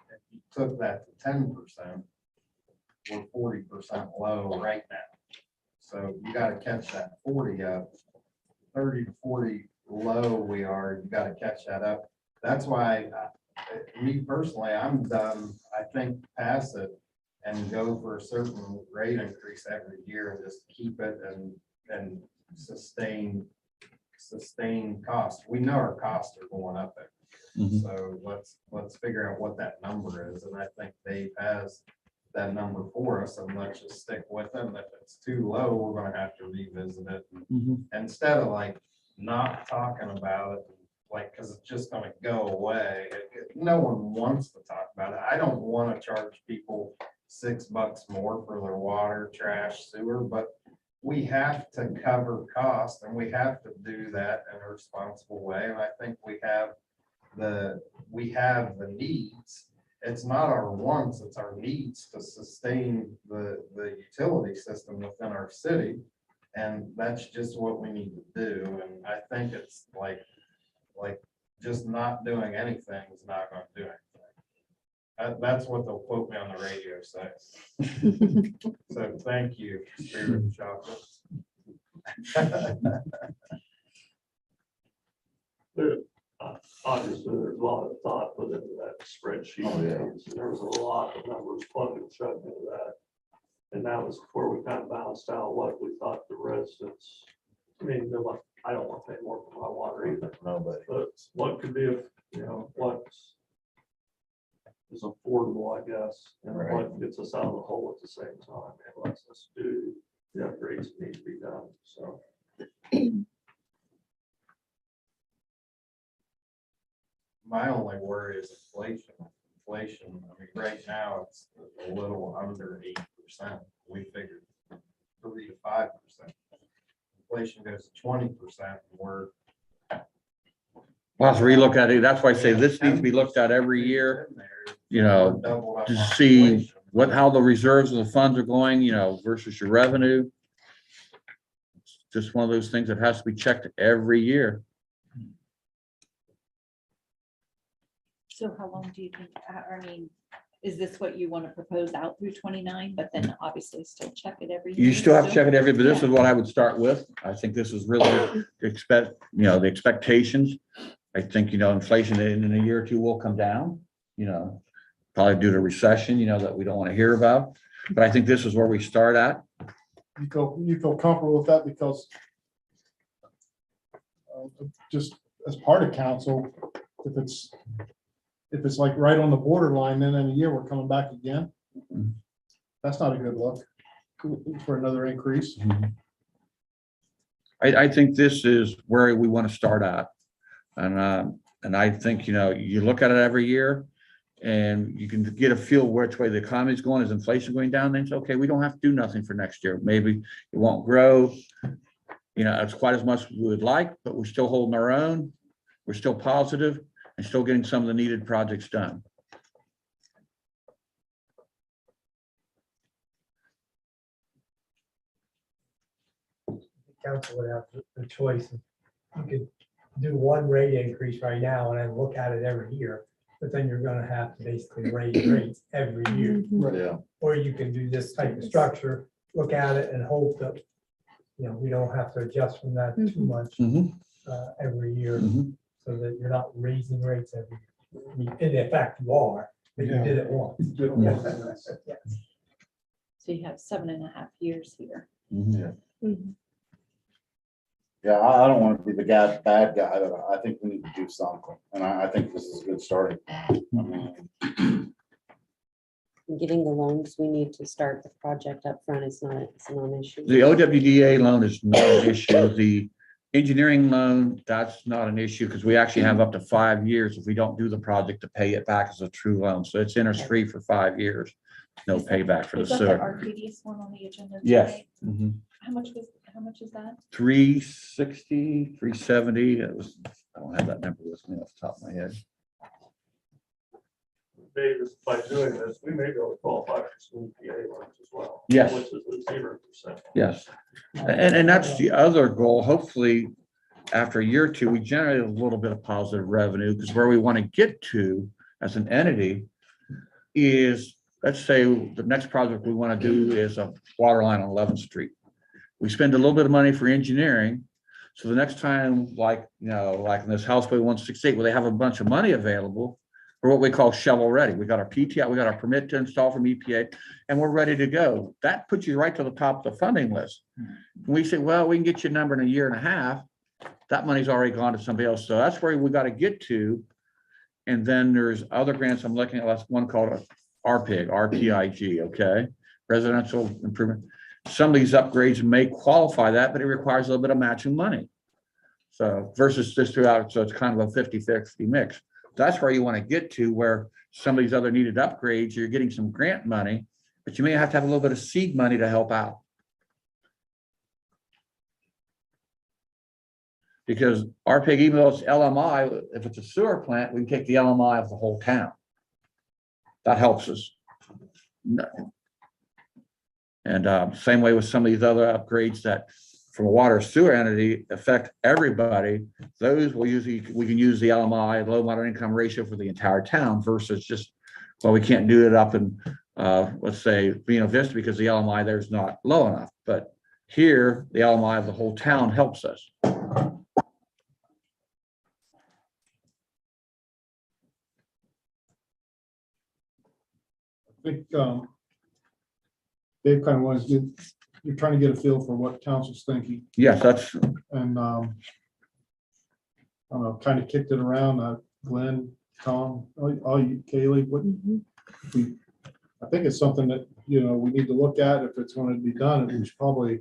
if you took that to 10%, we're 40% low right now. So you gotta catch that 40 up, 30 to 40 low we are, you gotta catch that up. That's why, me personally, I'm done, I think, pass it and go for a certain rate increase every year and just keep it and sustain cost. We know our costs are going up there. Mhm. So let's figure out what that number is. And I think Dave has that number for us, and let's just stick with them. If it's too low, we're gonna have to revisit it. Mhm. Instead of like not talking about it, like, cause it's just gonna go away. No one wants to talk about it. I don't wanna charge people $6 more for their water, trash, sewer, but we have to cover costs, and we have to do that in a responsible way. And I think we have the needs. It's not our wants, it's our needs to sustain the utility system within our city. And that's just what we need to do. And I think it's like just not doing anything is not gonna do anything. That's what they'll quote me on the radio say. So thank you, Spirit of Chocolate. Obviously, there's a lot of thought put into that spreadsheet. Oh, yeah. And there was a lot of numbers plugged and shoved into that. And that was before we kind of balanced out what we thought the residents I mean, I don't want to pay more for my water either, Nobody. but what could be, what is affordable, I guess, and what gets us out of the hole at the same time, and lets us do the upgrades that need to be done, so. My only worry is inflation. Inflation, I mean, right now, it's a little under 8%. We figured 3 to 5%. Inflation goes to 20%, and we're. We'll have to relook at it. That's why I say this needs to be looked at every year, to see how the reserves of the funds are going, versus your revenue. It's just one of those things that has to be checked every year. So how long do you think, I mean, is this what you want to propose out through 29, but then obviously still check it every year? You still have to check it every, but this Yeah. is what I would start with. I think this is really the expectations. I think, inflation in a year or two will come down, probably due to recession, that we don't want to hear about. But I think this is where we start at. You feel comfortable with that because just as part of council, if it's like right on the borderline, then in a year we're coming back again. That's not a good look for another increase. I think this is where we want to start at. And I think, you look at it every year and you can get a feel which way the economy is going. Is inflation going down? Then it's okay. We don't have to do nothing for next year. Maybe it won't grow, it's quite as much as we would like, but we're still holding our own. We're still positive and still getting some of the needed projects done. Council would have the choice. You could do one rate increase right now and then look at it every year, but then you're gonna have to basically raise rates every year. Yeah. Or you can do this type of structure, look at it and hope that, we don't have to adjust from that too much every year, so that you're not raising rates every year. I mean, in effect, you are, but you did it once. So you have 7.5 years here. Yeah, I don't want to be the bad guy, but I think we need to do something. And I think this is a good starting point. I mean, Getting the loans we need to start the project up front is it's a non-issue. The OWDA loan is not an issue. The engineering loan, that's not an issue because we actually have up to 5 years if we don't do the project to pay it back as a true loan. So it's interest free for 5 years. No payback for the Is that sewer. Arcadius one on the agenda? Yes. tonight? How much is that? 360, 370. It was, I don't have that number with me off the top of my head. Davis, by doing this, we may be able to qualify for some EPA loans as well. Yes. Which is the 0%. Yes. And that's the other goal. Hopefully, after a year or two, we generate a little bit of positive revenue because where we want to get to as an entity is, let's say the next project we want to do is a water line on 11th Street. We spend a little bit of money for engineering. So the next time, like in this House Bill 168, where they have a bunch of money available, or what we call shovel ready. We got our PTI, we got our permit to install from EPA, and we're ready to go. That puts you right to the top of the funding list. And we say, well, we can get you a number in a year and a half. That money's already gone to somebody else. So that's where we got to get to. And then there's other grants I'm looking at. That's one called RPIG, RPIG, okay? Residential improvement. Some of these upgrades may qualify that, but it requires a little bit of matching money. So versus just throughout, so it's kind of a 50-50 mix. That's where you want to get to, where some of these other needed upgrades, you're getting some grant money, but you may have to have a little bit of seed money to help out. Because RPIG, even though it's LMI, if it's a sewer plant, we can take the LMI of the whole town. That helps us. And same way with some of these other upgrades that from a water sewer entity affect everybody. Those we can use the LMI, low moderate income ratio, for the entire town versus just, well, we can't do it up in let's say Buena Vista because the LMI there's not low enough. But here the LMI of the whole town helps us. I think Dave kind of wants to you're trying to get a feel for what council's thinking. Yes, that's, And, I don't know, kind of kicked it around, Glenn, Tom, all you, Kaylee, what, I think it's something that, you know, we need to look at. If it's going to be done, we should probably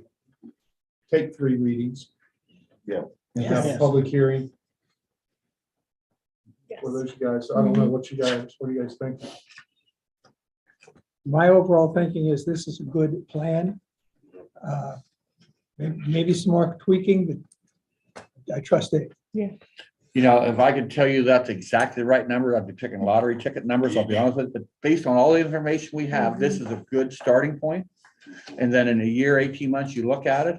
take 3 readings. Yeah. And have a Yes. public hearing Yes. for those guys. I don't know what do you guys think? My overall thinking is this is a good plan. Maybe some more tweaking, but I trust it. you know, if I could tell you that's exactly the right number, I'd be picking lottery ticket numbers, I'll be honest with you. But based on all the information we have, this is a good starting point. And then in a year, 18 months, you look at it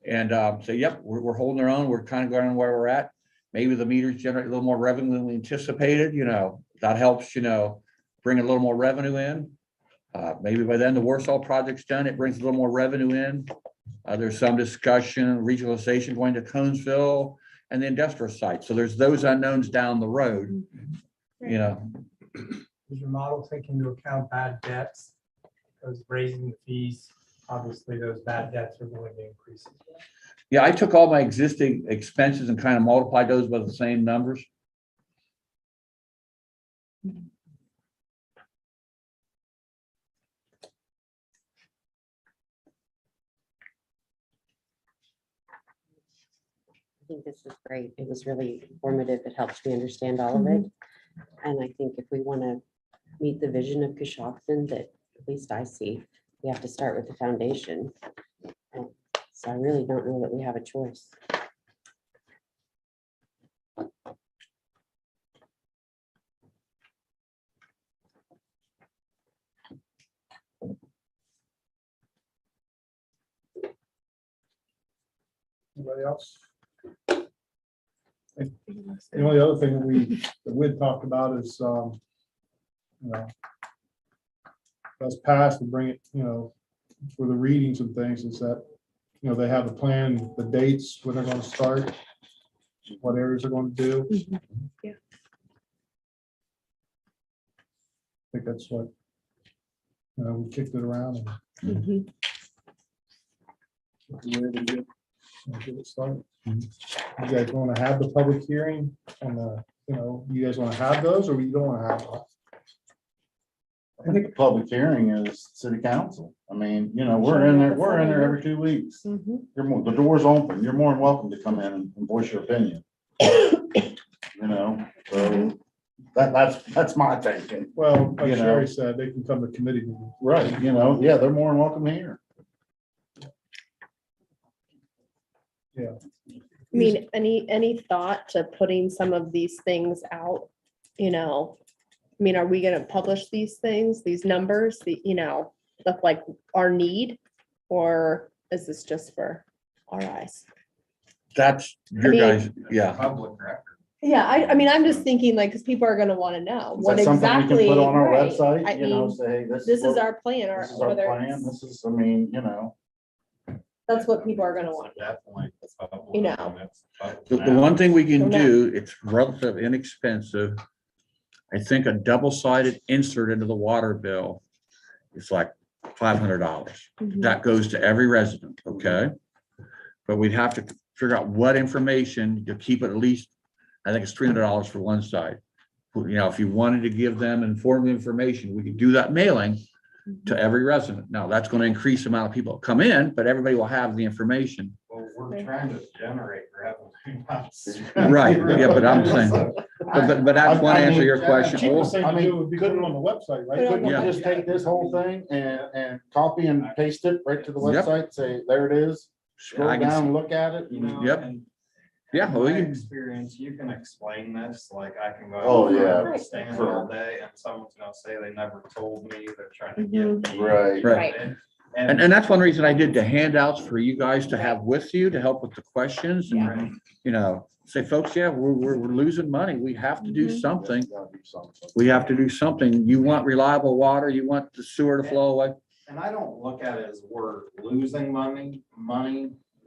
and say, yep, we're holding our own. We're kind of going where we're at. Maybe the meters generate a little more revenue than we anticipated, you know, that helps, you know, bring a little more revenue in. Maybe by then the Warsaw project's done, it brings a little more revenue in. There's some discussion, regionalization going to Conesville and the industrial site. So there's those unknowns down the road, you know. Does your model take into account bad debts? Because raising the fees, obviously those bad debts are going to increase. Yeah, I took all my existing expenses and kind of multiplied those by the same numbers. I think this is great. It was really informative. It helps me understand all of it. And I think if we want to meet the vision of Coshocton that at least I see, we have to start with the foundation. So I really don't know that we have a choice. Anybody else? The only other thing that we'd talked about is, you know, that's passed and bring it, you know, for the readings and things is that, you know, they have the plan, the dates, when they're going to start, what areas they're going to do. Yeah. I think that's what, you know, we kicked it around and we're ready to get it started. You guys want to have the public hearing and, you know, you guys want to have those or you don't want to have them? I think the public hearing is city council. I mean, you know, we're in there every 2 weeks. You're more, the door's open. You're more than welcome to come in and voice your opinion. You know, so that's my thinking. Well, like You know. Sherry said, they can come to committee meetings. Right, you know, yeah, they're more than welcome here. Yeah. I mean, any thought to putting some of these things out, you know? I mean, are we gonna publish these things, these numbers, you know, look like our need? Or is this just for our eyes? That's your mean- guys, yeah. Public record. Yeah, I mean, I'm just thinking like, because people are gonna wanna know Is what that something we exactly. can put on our right. I website, you know, mean, say, this is what- our plan, or This is our whether plan, it's, this is, I mean, you know. that's what people are gonna want. Definitely. You know. The one thing we can Don't know. do, it's relatively inexpensive. I think a double-sided insert into the water bill is like $500. That goes to every resident, okay? But we'd have to figure out what information to keep it at least, I think it's $300 for one side. You know, if you wanted to give them informed information, we could do that mailing to every resident. Now, that's going to increase the amount of people that come in, but everybody will have the information. Well, we're trying to generate revenue. Right, yeah, but I'm saying, but that's one answer to your question. Cheapest thing I to mean, do would be put it on the website, right? Couldn't Yeah. we just take this whole thing and copy and paste it right to the Yep. website, say, there it is, scroll I can down, look at it? You know, Yep. and Yeah, in well, my we can, experience, you can explain this, like I can go. Oh, out yeah. and Stand all day and someone's gonna say they never told me, they're trying to get me. Right. Right. And and that's one reason I did the handouts for you guys to have with you to help with the questions and, you know, say, folks, yeah, we're losing money. We have to do something. Gotta do something. We have to do something. You want reliable water, you want the sewer to flow away. And I don't look at it as we're losing money,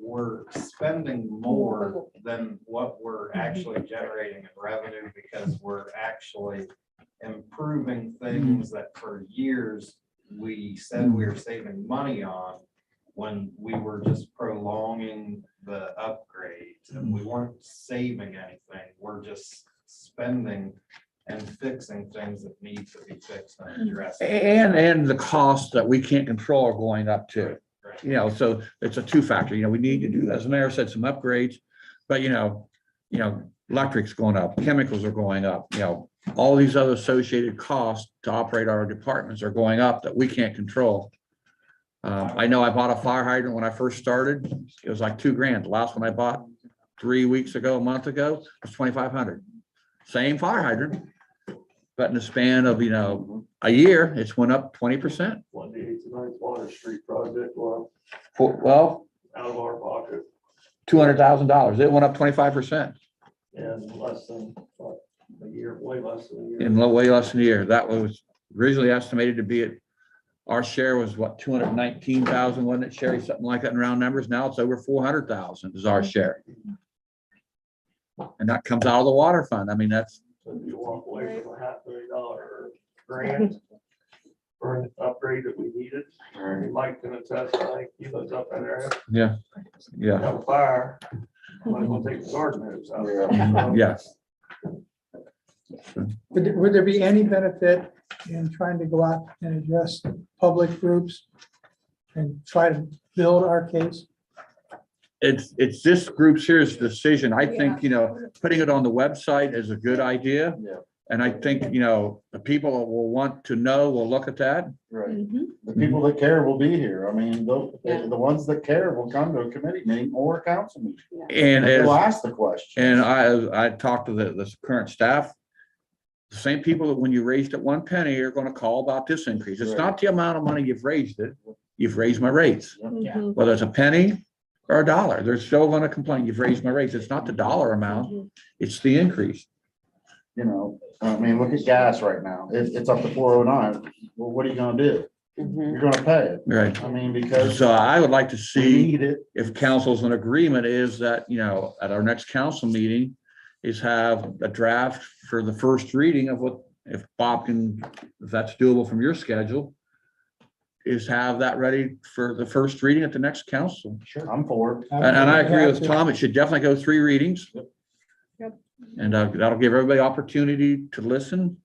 we're spending more than what we're actually generating in revenue because we're actually improving things that for years we said we were saving money on. when we were just prolonging the upgrades and we weren't saving anything. We're just spending and fixing things that need to be fixed and addressed. And the costs that we can't control are going up too. Right. You know, so it's a two factor, you know, we need to do, as the mayor said, some upgrades, but electric's going up, chemicals are going up, all these other associated costs to operate our departments are going up that we can't control. I know I bought a fire hydrant when I first started, it was like $2,000. The last one I bought 3 weeks ago, a month ago, was $2,500. Same fire hydrant, but in the span of, a year, it's went up 20%. One day, tonight's Water Street project, well, Well, out of our pocket, $200,000, it went up 25%. and less than, what, a year, way less than a year. In way less than a year. That was originally estimated to be our share was what, 219,000, wasn't it, Sherry? Something like that in round numbers. Now it's over 400,000 is our share. And that comes out of the water fund. I mean, that's, So if you walk away from a $500,000 grant for an upgrade that we needed, Mike can attest, I think he lives up that area, yeah. have a fire, might as well take the garden hose out. Yes. Would there be any benefit in trying to go out and address public groups and try to build our case? It's this group's here's decision. I think, putting it on the website is a good idea. Yeah. And I think, the people that will want to know will look at that. Right. The people that care will be here. I mean, the ones that care will come to a committee meeting or a council meeting. And They'll as, ask the question. and I talked to the current staff. The same people that when you raised it 1 penny are going to call about this increase. It's not the amount of money you've raised it. You've raised my rates, Mhm. whether it's a penny or $1. They're still going to complain. You've raised my rates. It's not the dollar amount. It's the increase. I mean, look at gas right now. It's up to 409. Well, what are you gonna do? Mhm. You're gonna pay it. Right. I mean, because So I would like to we see need it. if council's in agreement is that, at our next council meeting is have a draft for the first reading of what, if Bob can, if that's doable from your schedule, is have that ready for the first reading at the next council. Sure, I'm for it. And I agree with Tom, it should definitely go 3 readings. Yep. And that'll give everybody opportunity to listen,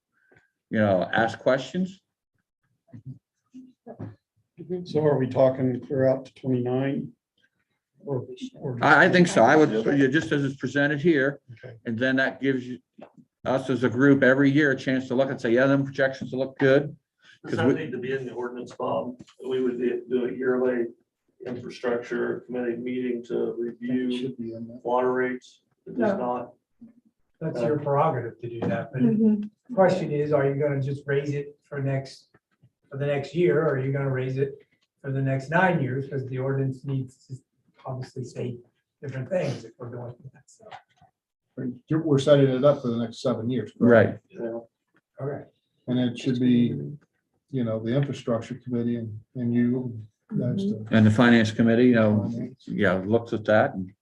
ask questions. So are we talking clear out to 29? I think so. I would, just as it's presented here, Okay. and then that gives us as a group every year a chance to look and say, yeah, them projections look good. Does that need to be in the ordinance, Bob? We would do a yearly infrastructure committee meeting to review Should be in there. water rates. It does not. That's your prerogative to do that, but Mhm. the question is, are you gonna just raise it for the next year, or are you gonna raise it for the next 9 years? Because the ordinance needs to obviously say different things if we're doing that, so. We're setting it up for the next 7 years. correct? Right. Yeah. Okay. And it should be, the infrastructure committee and you guys to. And the finance committee, looks at that. And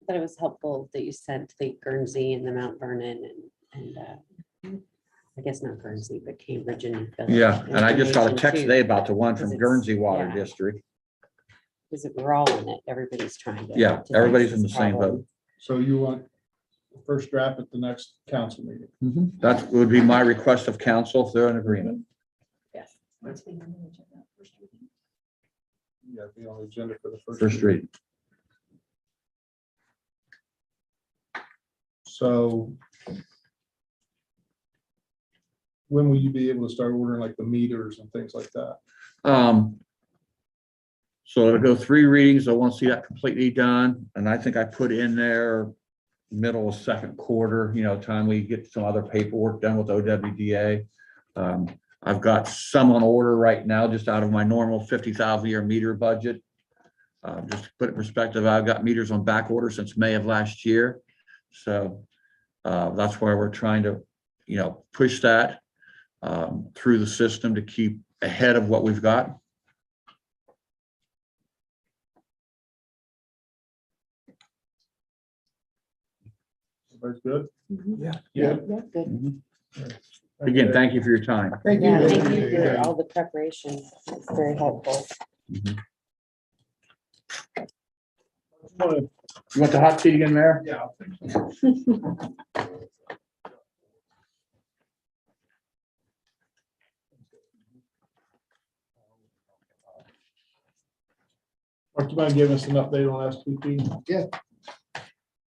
I thought it was helpful that you sent the Guernsey and the Mount Vernon and I guess not Guernsey, but Cambridge and. Philly Yeah, and I just got a information text too, today about the one from Because it's- Guernsey Water yeah. District. Because we're all in it. Everybody's trying to. Yeah, to fix everybody's in this the same problem. boat. So you want the first draft at the next council meeting? That would be my request of council if they're in agreement. Yes. Yeah, be on the agenda for the first. First reading. read. So when will you be able to start ordering like the meters and things like that? So it'll go 3 readings. I want to see that completely done. And I think I put in there middle of second quarter, time we get some other paperwork done with OWDA. I've got some on order right now, just out of my normal 50,000 a year meter budget. Just to put it in perspective, I've got meters on back order since May of last year. So that's why we're trying to, push that through the system to keep ahead of what we've got. Everybody's good? Yeah. Yeah. Yeah, good. Again, thank you for your time. Thank Yeah, you. thank you Yeah. for all the preparation. It's very helpful. You want the hot seat again, Mayor? Yeah. Mark, you mind giving us an update on SPP? Yeah.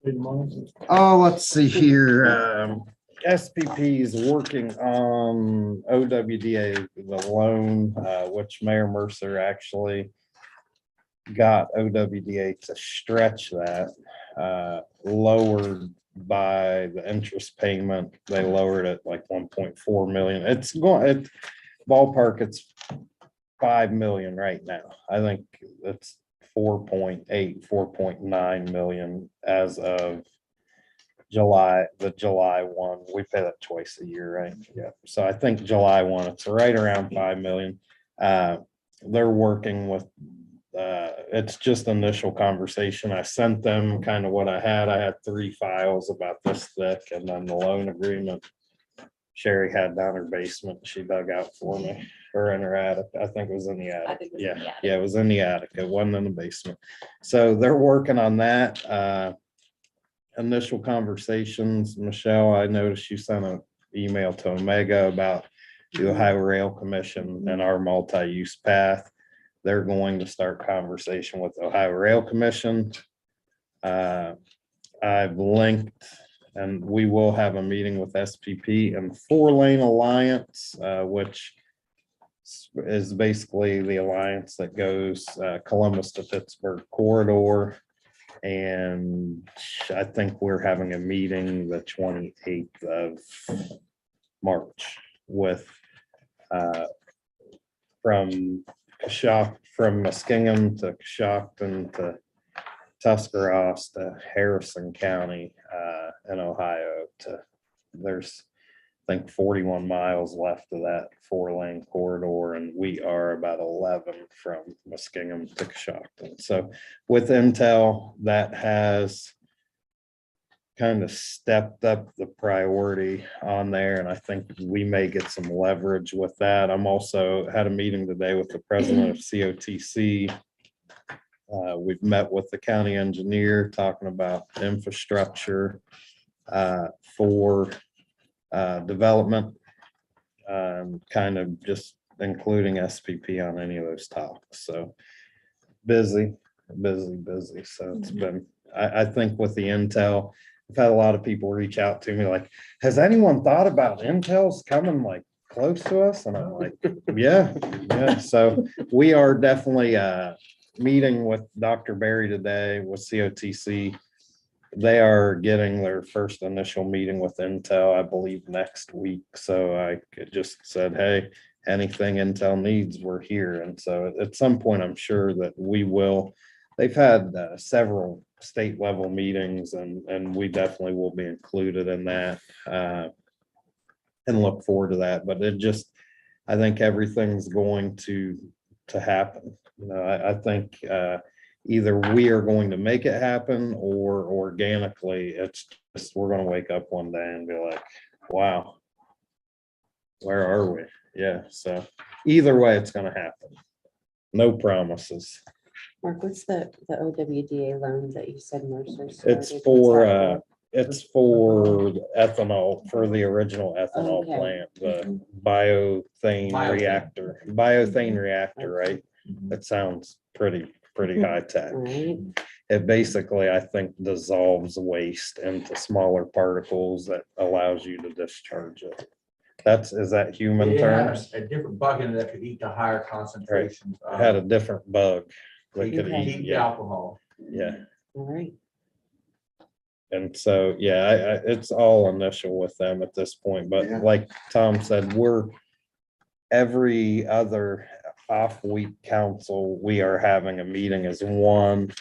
Good morning. Oh, let's see here. SPP is working on OWDA, the loan, which Mayor Mercer actually got OWDA to stretch that, lowered by the interest payment. They lowered it like 1.4 million. It's going, ballpark, it's 5 million right now. I think it's 4.8, 4.9 million as of July 1. We pay that twice a year, right? Yeah. So I think July 1, it's right around 5 million. They're working with, it's just initial conversation. I sent them kind of what I had. I had 3 files about this thick, and then the loan agreement Sherry had down her basement. She dug out for me, or in her attic. I think it was in the attic. Yeah, it was in the attic. It wasn't in the basement. So they're working on that. Initial conversations. Michelle, I noticed you sent an email to Omega about the Ohio Rail Commission and our multi-use path. They're going to start conversation with Ohio Rail Commission. I've linked, and we will have a meeting with SPP and 4-Lane Alliance, which is basically the alliance that goes Columbus to Pittsburgh corridor. And I think we're having a meeting the 28th of March with from Muskingum to Coshocton to Tuscarawas to Harrison County in Ohio. There's, I think, 41 miles left of that 4-lane corridor, and we are about 11 from Muskingum to Coshocton. So with Intel, that has kind of stepped up the priority on there, and I think we may get some leverage with that. I'm also had a meeting today with the president of COTC. We've met with the county engineer talking about infrastructure for development, kind of just including SPP on any of those talks. So busy. So it's been, I think with the Intel, I've had a lot of people reach out to me like, has anyone thought about Intel's coming like close to us? And I'm like, yeah. So we are definitely meeting with Dr. Berry today with COTC. They are getting their first initial meeting with Intel, I believe, next week. So I just said, hey, anything Intel needs, we're here. And so at some point, I'm sure that we will. They've had several state level meetings, and we definitely will be included in that and look forward to that. But it just, I think everything's going to happen. You know, I think either we are going to make it happen, or organically, it's just, we're going to wake up one day and be like, wow, where are we? Yeah. So either way, it's going to happen. No promises. Mark, what's the OWDA loan that you said Mercer started? It's for ethanol, for the original ethanol Okay. plant, the biothane reactor, right? That sounds pretty high tech. Right. It basically, I think, dissolves waste into smaller particles that allows you to discharge it. Is that human It terms? has a different bug in it that could eat the higher concentrations. It had a different bug. That could Okay. eat, Eat yeah, alcohol. yeah. All right. And so, yeah, it's all initial with them at this point, but like Tom said, we're every other off week council, we are having a meeting as one.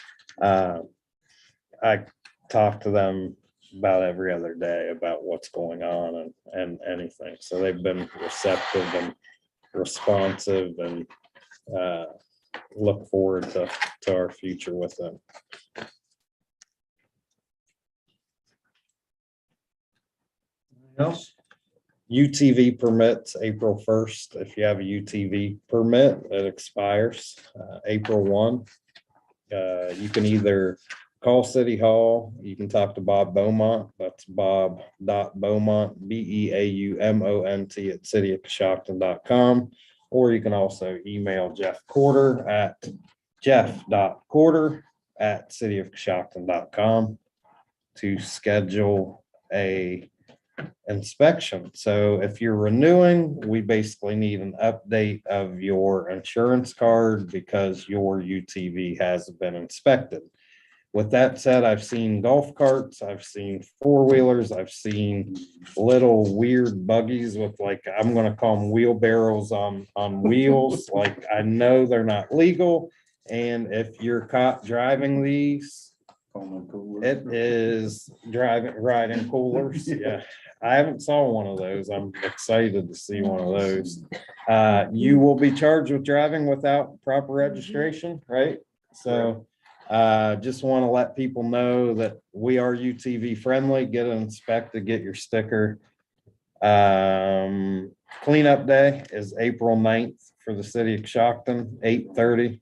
I talk to them about every other day about what's going on and anything. So they've been receptive and responsive, and look forward to our future with them. Else? UTV permits April 1st. If you have a UTV permit, it expires April 1. You can either call City Hall. You can talk to Bob Beaumont. That's bob.beaumont, BEAUMONT at cityofcoshocton.com. Or you can also email Jeff Corder at jeff.corder@cityofcoshocton.com to schedule a inspection. So if you're renewing, we basically need an update of your insurance card because your UTV has been inspected. With that said, I've seen golf carts, I've seen four-wheelers, I've seen little weird buggies with, like, I'm gonna call them wheelbarrows on wheels. Like, I know they're not legal. And if you're caught driving these, it is riding coolers. Yeah, I haven't saw one of those. I'm excited to see one of those. You will be charged with driving without proper registration, right? So just want to let people know that we are UTV friendly. Get it inspected, get your sticker. Cleanup day is April 9th for the city of Coshocton, 8:30.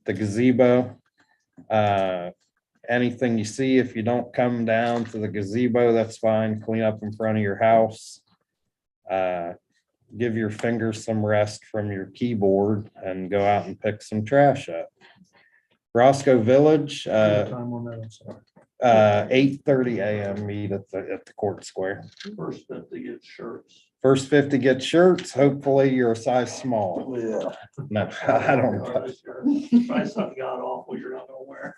The gazebo. Anything you see, if you don't come down to the gazebo, that's fine. Clean up in front of your house. Give your fingers some rest from your keyboard and go out and pick some trash up. Roscoe Village, Time on that, I'm sorry. 8:30 a.m. meet at the court square. First 50 get shirts. First 50 get shirts. Hopefully you're a size small. Yeah. No, I don't. Try something god awful you're not gonna wear.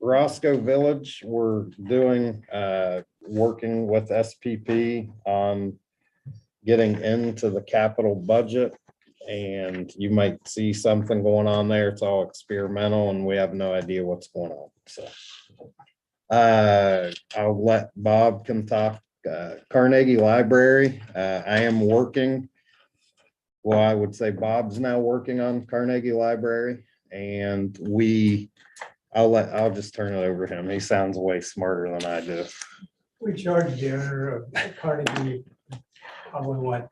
Roscoe Village, we're doing, working with SPP on getting into the capital budget. And you might see something going on there. It's all experimental and we have no idea what's going on. So I'll let Bob can talk. Carnegie Library, I am working. Well, I would say Bob's now working on Carnegie Library and I'll just turn it over to him. He sounds way smarter than I do. We charged the owner of Carnegie, probably what,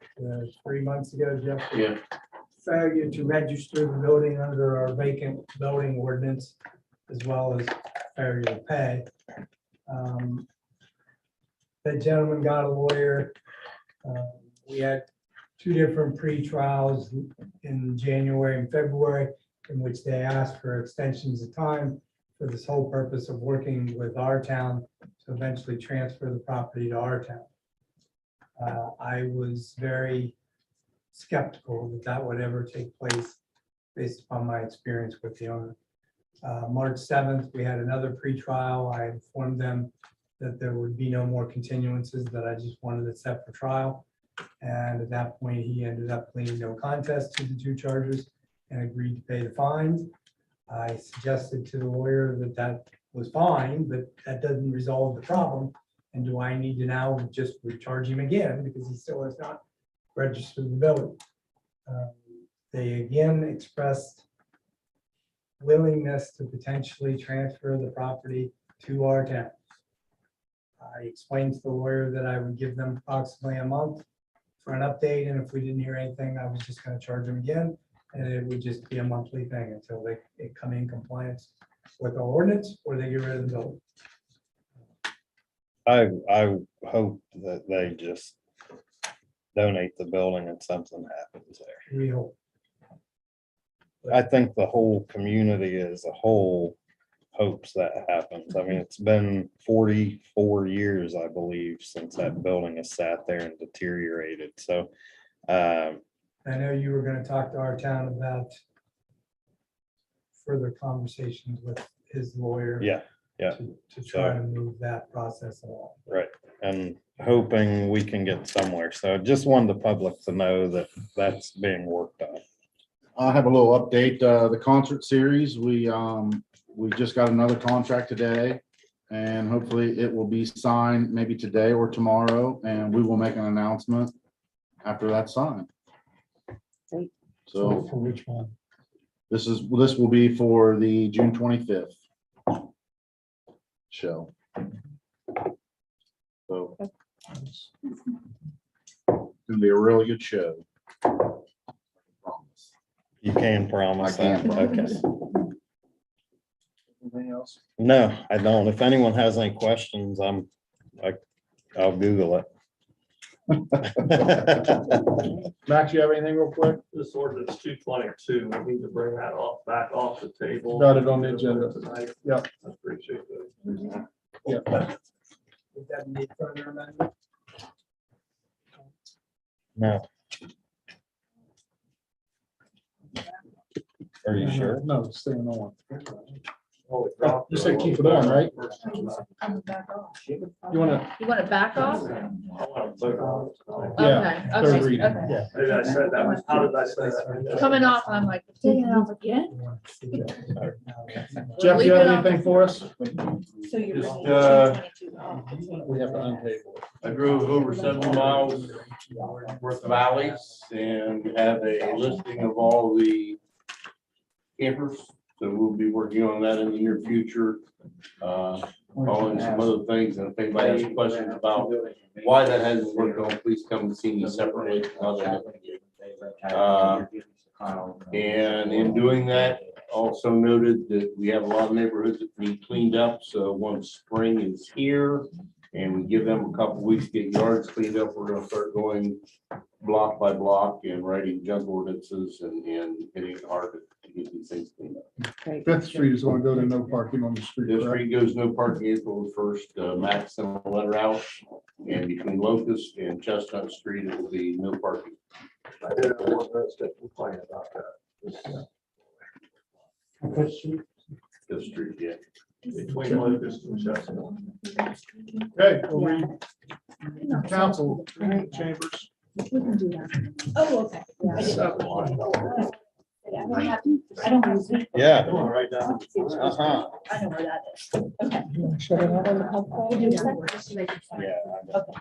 3 months ago, Jeff? Yeah. Failure to register the building under our vacant building ordinance, as well as failure to pay. That gentleman got a lawyer. We had 2 different pre-trials in January and February, in which they asked for extensions of time for this whole purpose of working with our town to eventually transfer the property to our town. I was very skeptical that that would ever take place based upon my experience with the owner. March 7th, we had another pre-trial. I informed them that there would be no more continuances, that I just wanted it set for trial. And at that point, he ended up pleading no contest to the 2 charges and agreed to pay the fines. I suggested to the lawyer that that was fine, but that doesn't resolve the problem. And do I need to now just recharge him again because he still has not registered the building? They again expressed willingness to potentially transfer the property to our town. I explained to the lawyer that I would give them approximately a month for an update, and if we didn't hear anything, I was just going to charge them again, and it would just be a monthly thing until they come in compliance with our ordinance or they get rid of the building. I hope that they just donate the building and something happens there. We hope. I think the whole community as a whole hopes that happens. I mean, it's been 44 years, I believe, since that building has sat there and deteriorated. So I know you were going to talk to our town about further conversations with his lawyer. yeah, To try to move that process along. right. And hoping we can get somewhere. So just wanted the public to know that that's being worked on. I have a little update, the concert series, we just got another contract today. And hopefully it will be signed maybe today or tomorrow, and we will make an announcement after that's signed. Great. So For which one? this will be for the June 25th show. So it's gonna be a really good show. Promise. You can promise I can that. Okay. Anything else? else? No, I don't. If anyone has any questions, I'll Google it. Max, you have anything real quick? This ordinance 222, we need to bring that off, back off the table. Got it on the agenda. Tonight. Yep. I appreciate that. Yeah. Would that need further amendment? No. Are you sure? No, it's staying on. Oh, it dropped. You said keep it on, right? Coming back off. You wanna, You want it back off? I want to vote on it tonight. Yeah, Okay, third okay, reading. okay. Yeah. Maybe I said that, was- how did I say that? Coming off, I'm like, taking it off again? Jeff, Leave you have it off. anything for us? So you're. Just, We have to untable it. I drove over 70 miles worth of alleys and have a listing of all the campers. So we'll be working on that in the near future. Calling some other things, and if anybody has questions about why that hasn't worked on, please come and see me separately. And in doing that, also noted that we have a lot of neighborhoods that need cleaned up, so once spring is here and we give them a couple weeks to get yards cleaned up, we're gonna start going block by block and writing junk ordinances and hitting it hard to get these things cleaned up. Great. Fifth Street is gonna go to no parking on the street, This correct? street goes no parking April 1st. Max sent a letter out, and between Locust and Chestnut Street, it will be no parking. I did have one that's to complain about that. Fifth Street, yeah. Between Locust and Chestnut. Okay, we'll read council chambers. We can do that. Oh, okay. I don't know. Yeah. Right down. Uh-huh. I know where that is. Okay. You wanna shut it off? We'll do that. Yeah. Okay.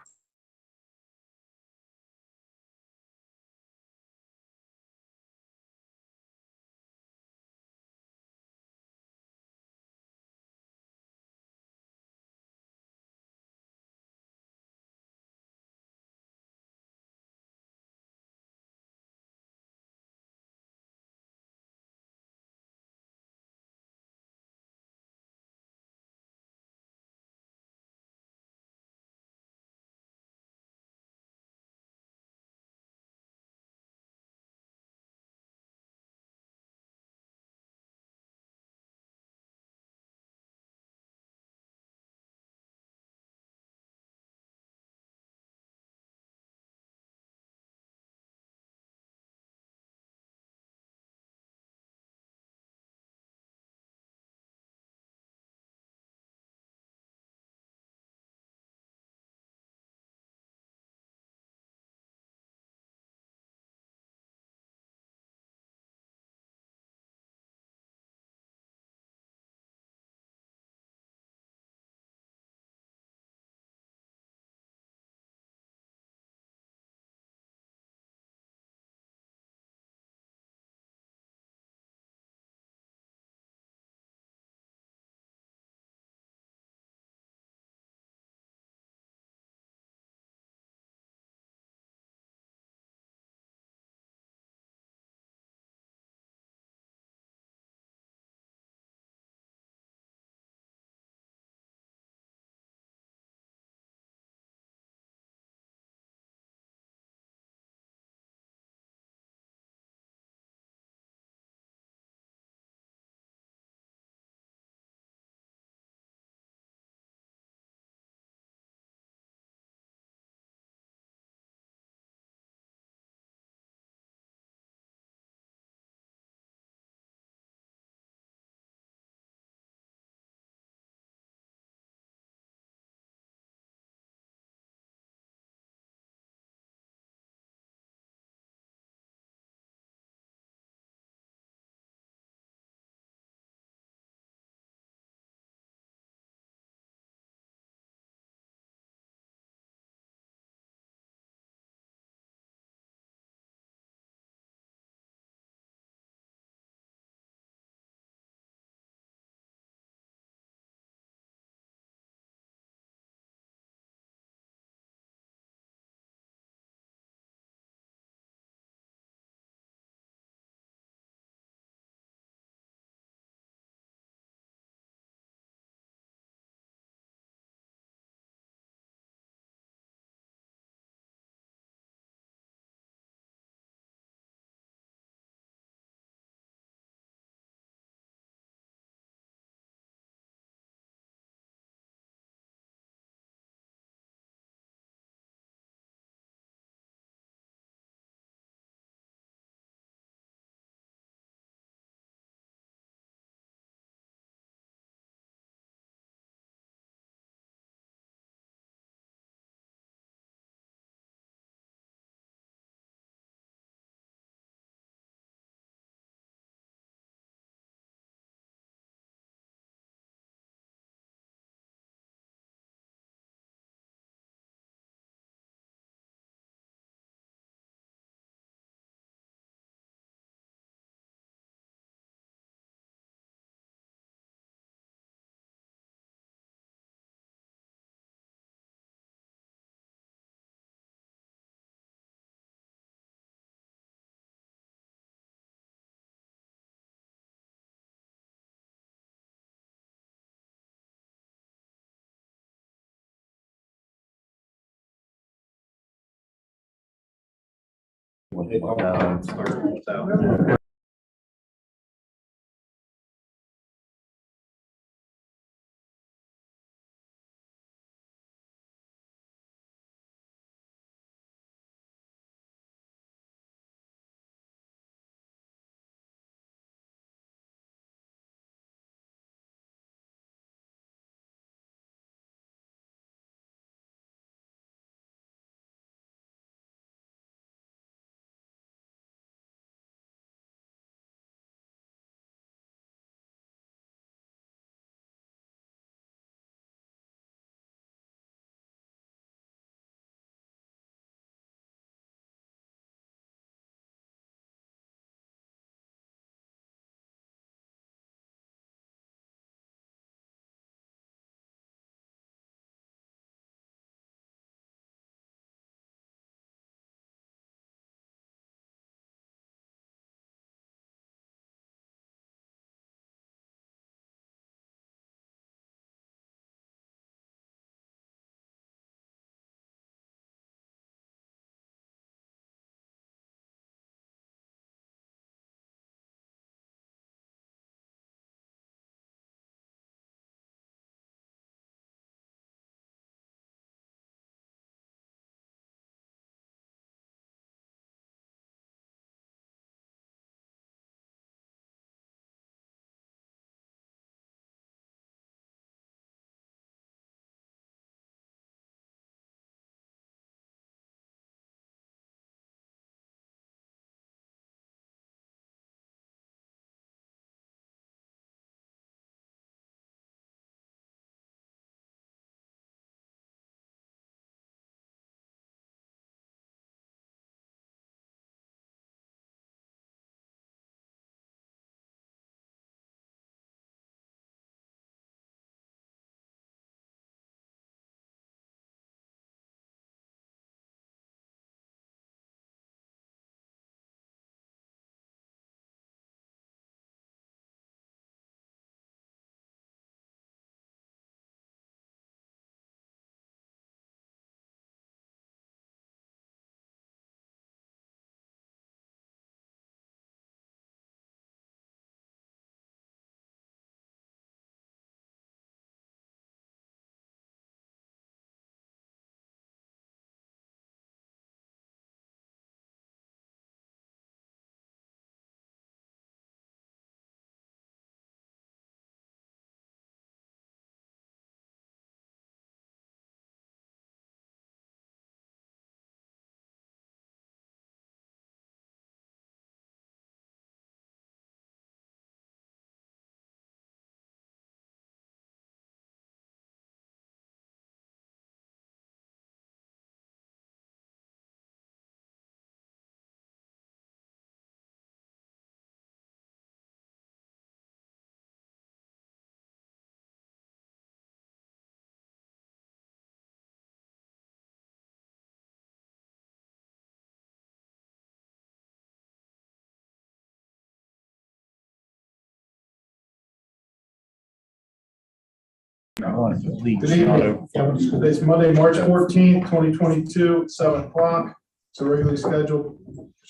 Good evening. Today's Monday, March 14th, 2022, at 7 o'clock. It's a regularly scheduled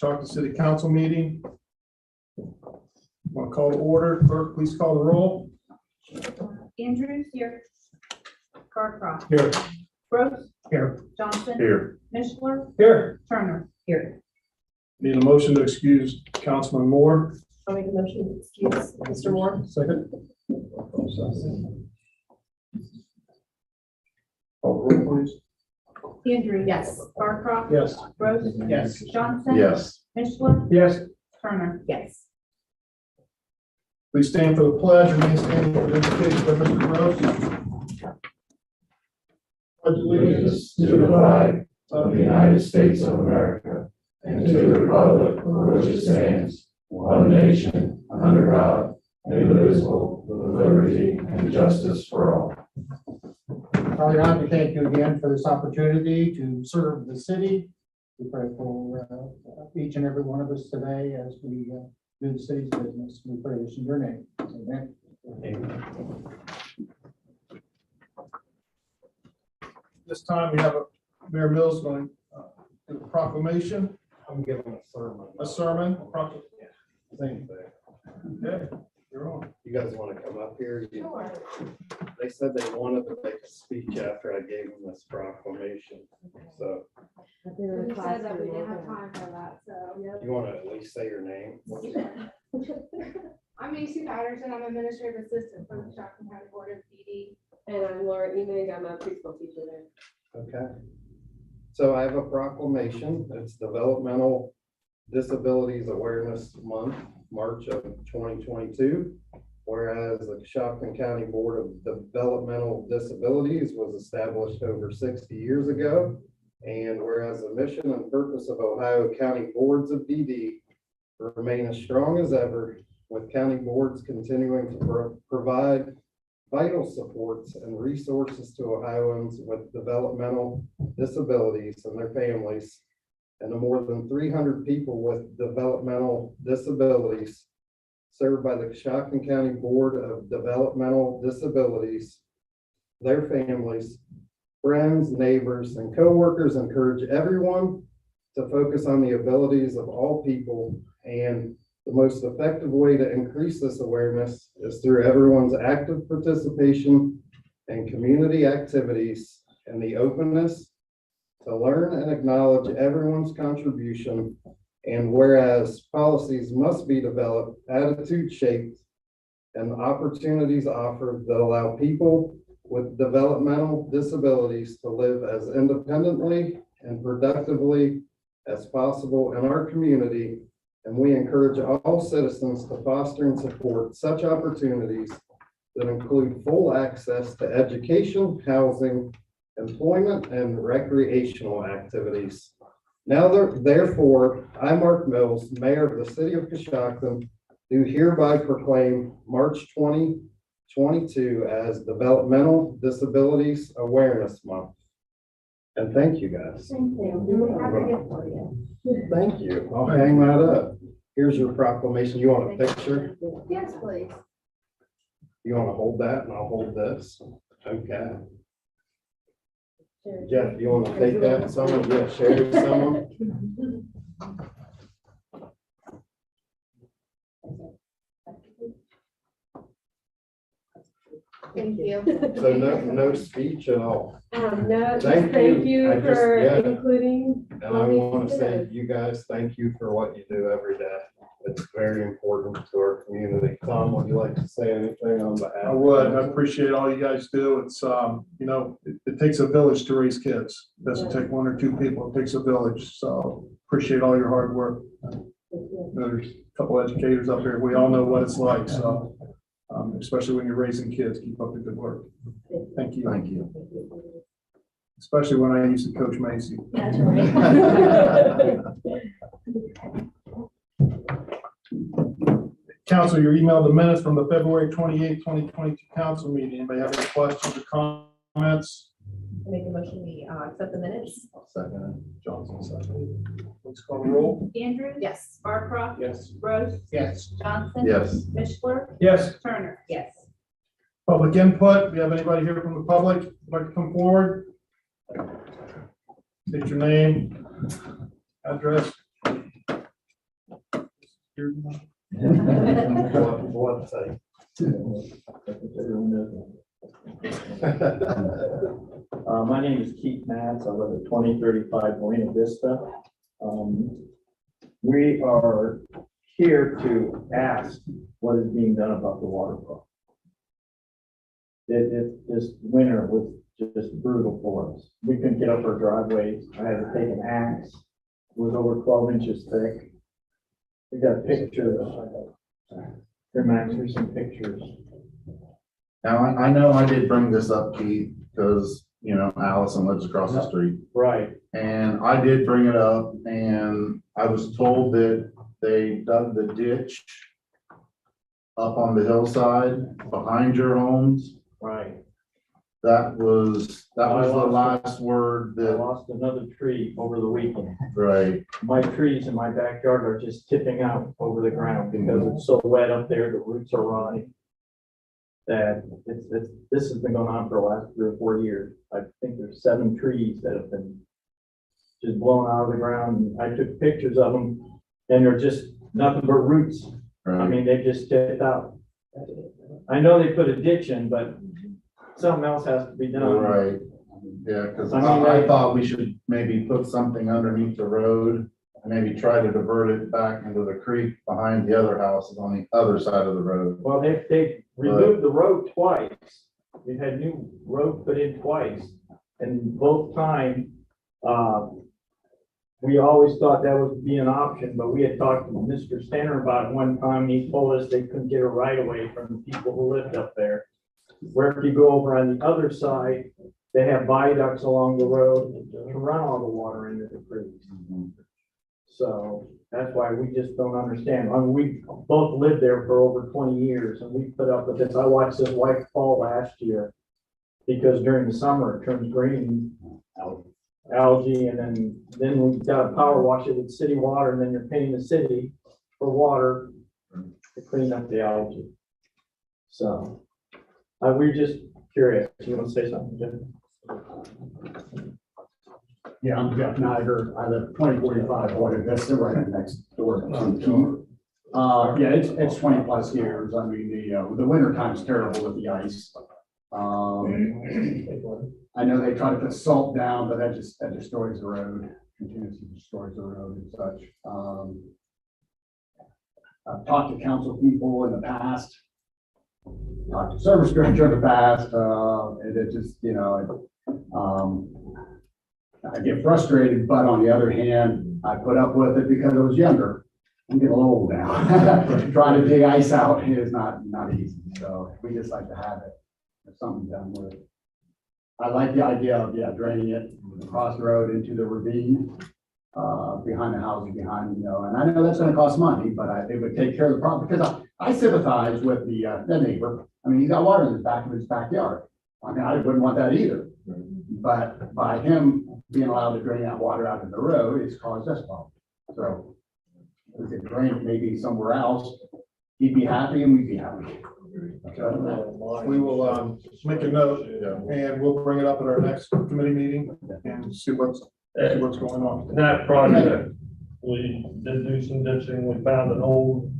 Coshocton City Council meeting. Want to call to order. Clerk, please call the roll. Andrews here. Carcroft. Here. Gross. Here. Johnson. Here. Mishler. Here. Turner. Here. Need a motion to excuse Councilman Moore. I'll make a motion to excuse Mr. Moore. Second. Call the roll, please. Andrews. Yes. Carcroft. Yes. Gross. Yes. Johnson. Yes. Mishler. Yes. Turner. Yes. Please stand for the pledge. Remain standing for the invocation by Mr. Gross. Pledge allegiance to the flag of the United States of America and to the republic for which it stands, one nation, under God, indivisible, with liberty and justice for all. Father God, we thank you again for this opportunity to serve the city. We pray for each and every one of us today as we do the city's business. We pray this in your name. Amen. This time we have Mayor Mills going to do a proclamation. I'm giving a sermon. A sermon? Same thing. Okay, you're on. You guys want to come up here? They said they wanted to make a speech after I gave them this proclamation. So We said that we didn't have time for that, so, yep. you want to at least say your name? I'm Macy Patterson, I'm administrative assistant for the Coshocton County Board of PD. And I'm Laura Emig, I'm a preschool teacher there. Okay. So I have a proclamation. It's Developmental Disabilities Awareness Month, March of 2022. Whereas the Coshocton County Board of Developmental Disabilities was established over 60 years ago. And whereas the mission and purpose of Ohio County Boards of DD remain as strong as ever, with county boards continuing to provide vital supports and resources to Ohioans with developmental disabilities and their families, and the more than 300 people with developmental disabilities served by the Coshocton County Board of Developmental Disabilities, their families, friends, neighbors, and coworkers encourage everyone to focus on the abilities of all people, and the most effective way to increase this awareness is through everyone's active participation in community activities and the openness to learn and acknowledge everyone's contribution. And whereas policies must be developed, attitude shaped, and opportunities offered that allow people with developmental disabilities to live as independently and productively as possible in our community. And we encourage all citizens to foster and support such opportunities that include full access to education, housing, employment, and recreational activities. Now, therefore, I, Mark Mills, Mayor of the City of Coshocton, do hereby proclaim March 2022 as Developmental Disabilities Awareness Month. And thank you, guys. Thank you. We have a gift for you. Thank you. I'll hang that up. Here's your proclamation. You want a picture? Yes, please. You want to hold that and I'll hold this? Okay. Jeff, you want to take that? Someone, yeah, share it with someone. Thank you. So no speech at all. No, just Thank thank you. you I just- for yeah. including. And I want to say, you guys, thank you for what you do every day. It's very important to our community. Tom, would you like to say anything on behalf? I would. I appreciate all you guys do. It's, you know, it takes a village to raise kids. It doesn't take one or two people. It takes a village. So appreciate all your hard work. There's a couple educators up here. We all know what it's like. So, especially when you're raising kids, keep up the good work. Thank you. Thank you. Especially when I used to coach Macy. That's right. Council, your email the minutes from the February 28th, 2022 council meeting. Anybody have any questions or comments? Make a motion, we accept the minutes. Second, Johnson, second. Let's call the roll. Andrews? Yes. Barcroft? Yes. Rose? Yes. Johnson? Yes. Mishler? Yes. Turner? Yes. Public input. We have anybody here from the public who'd like to come forward? State your name, address. What say? My name is Keith Matz. I live at 2035 Marina Vista. We are here to ask what is being done about the water problem. This winter was just brutal for us. We couldn't get up our driveways. I had to take an axe. It was over 12 inches thick. We got pictures. Here, Max, here's some pictures. Now, I know I did bring this up, Keith, because, you know, Allison lives across the street. Right. And I did bring it up, and I was told that they dug the ditch up on the hillside behind your homes. Right. That was the last word I that, lost another tree over the weekend. right, My trees in my backyard are just tipping out over the ground because it's so wet up there, the roots are rotting. That this has been going on for the last 3 or 4 years. I think there's 7 trees that have been just blown out of the ground. I took pictures of them and they're just nothing but roots. I mean, they just tipped out. I know they put a ditch in, but something else has to be done. Right, yeah, because I mean, I thought we should maybe put something underneath the road and maybe try to divert it back into the creek behind the other houses on the other side of the road. Well, they removed the road twice. We've had new road put in twice, and both time, we always thought that would be an option, but we had talked to Mr. Stanner about it one time, and he told us they couldn't get a right of way from the people who lived up there. Where if you go over on the other side, they have viaducts along the road to run all the water into the creeks. So that's why we just don't understand. I mean, we both lived there for over 20 years and we put up with this. I watched this white fall last year because during the summer it turns green, algae, and then we got to power wash it with city water, and then you're paying the city for water to clean up the algae. So we're just curious. You want to say something, Jim? Yeah, I'm Jeff Niger. I live 2045 Water Vista, right next door to Keith. Yeah, it's 20 plus years. I mean, the winter time's terrible with the ice. I know they try to put salt down, but that destroys the road, continuously destroys the road and such. I've talked to council people in the past, talked to service director in the past, and it just, I get frustrated, but on the other hand, I put up with it because I was younger. I'm getting a little old now. Trying to dig ice out is not easy. So we just like to have it, if something done with it. I like the idea of, draining it across the road into the ravine, behind the house, and I know that's gonna cost money, but it would take care of the problem, because I sympathize with the neighbor. I mean, he's got water in his back of his backyard. I mean, I wouldn't want that either. But by him being allowed to drain that water out of the road, it's caused us problems. So if we could drain it maybe somewhere else, he'd be happy and we'd be happy. We will make a note and we'll bring it up at our next committee meeting and see what's going on. That project, we did do some ditching. We found an old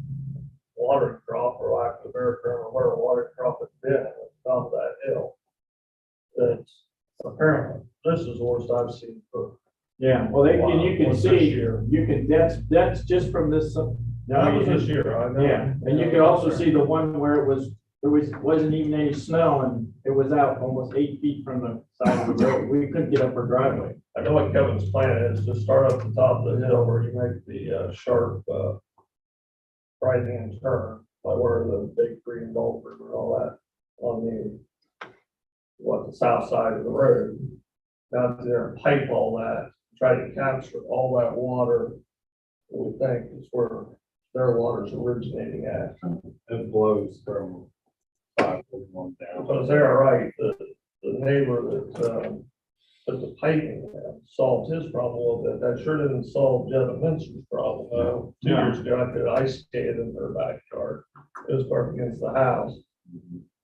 water trough, or lack of a better term, where a water trough had been at the top of that hill. That's apparently, this is the worst I've seen for. Yeah, well, and you can see, that's just from this. That was this year, I know. Yeah, and you could also see the one where there wasn't even any snow and it was out almost 8 feet from the side of the road. We couldn't get up our driveway. I know what Kevin's plan is, to start up the top of the hill where you make the sharp right hand turn, like where the big green boulders and all that on the south side of the road. Down there and pipe all that, try to capture all that water that we think is where their water's originating at. It blows from 541 down. Because they're right, the neighbor that put the piping in solved his problem a little bit. That sure didn't solve Jeff Minster's problem, though. 2 years ago, I did ice skate in their backyard. It was parked against the house.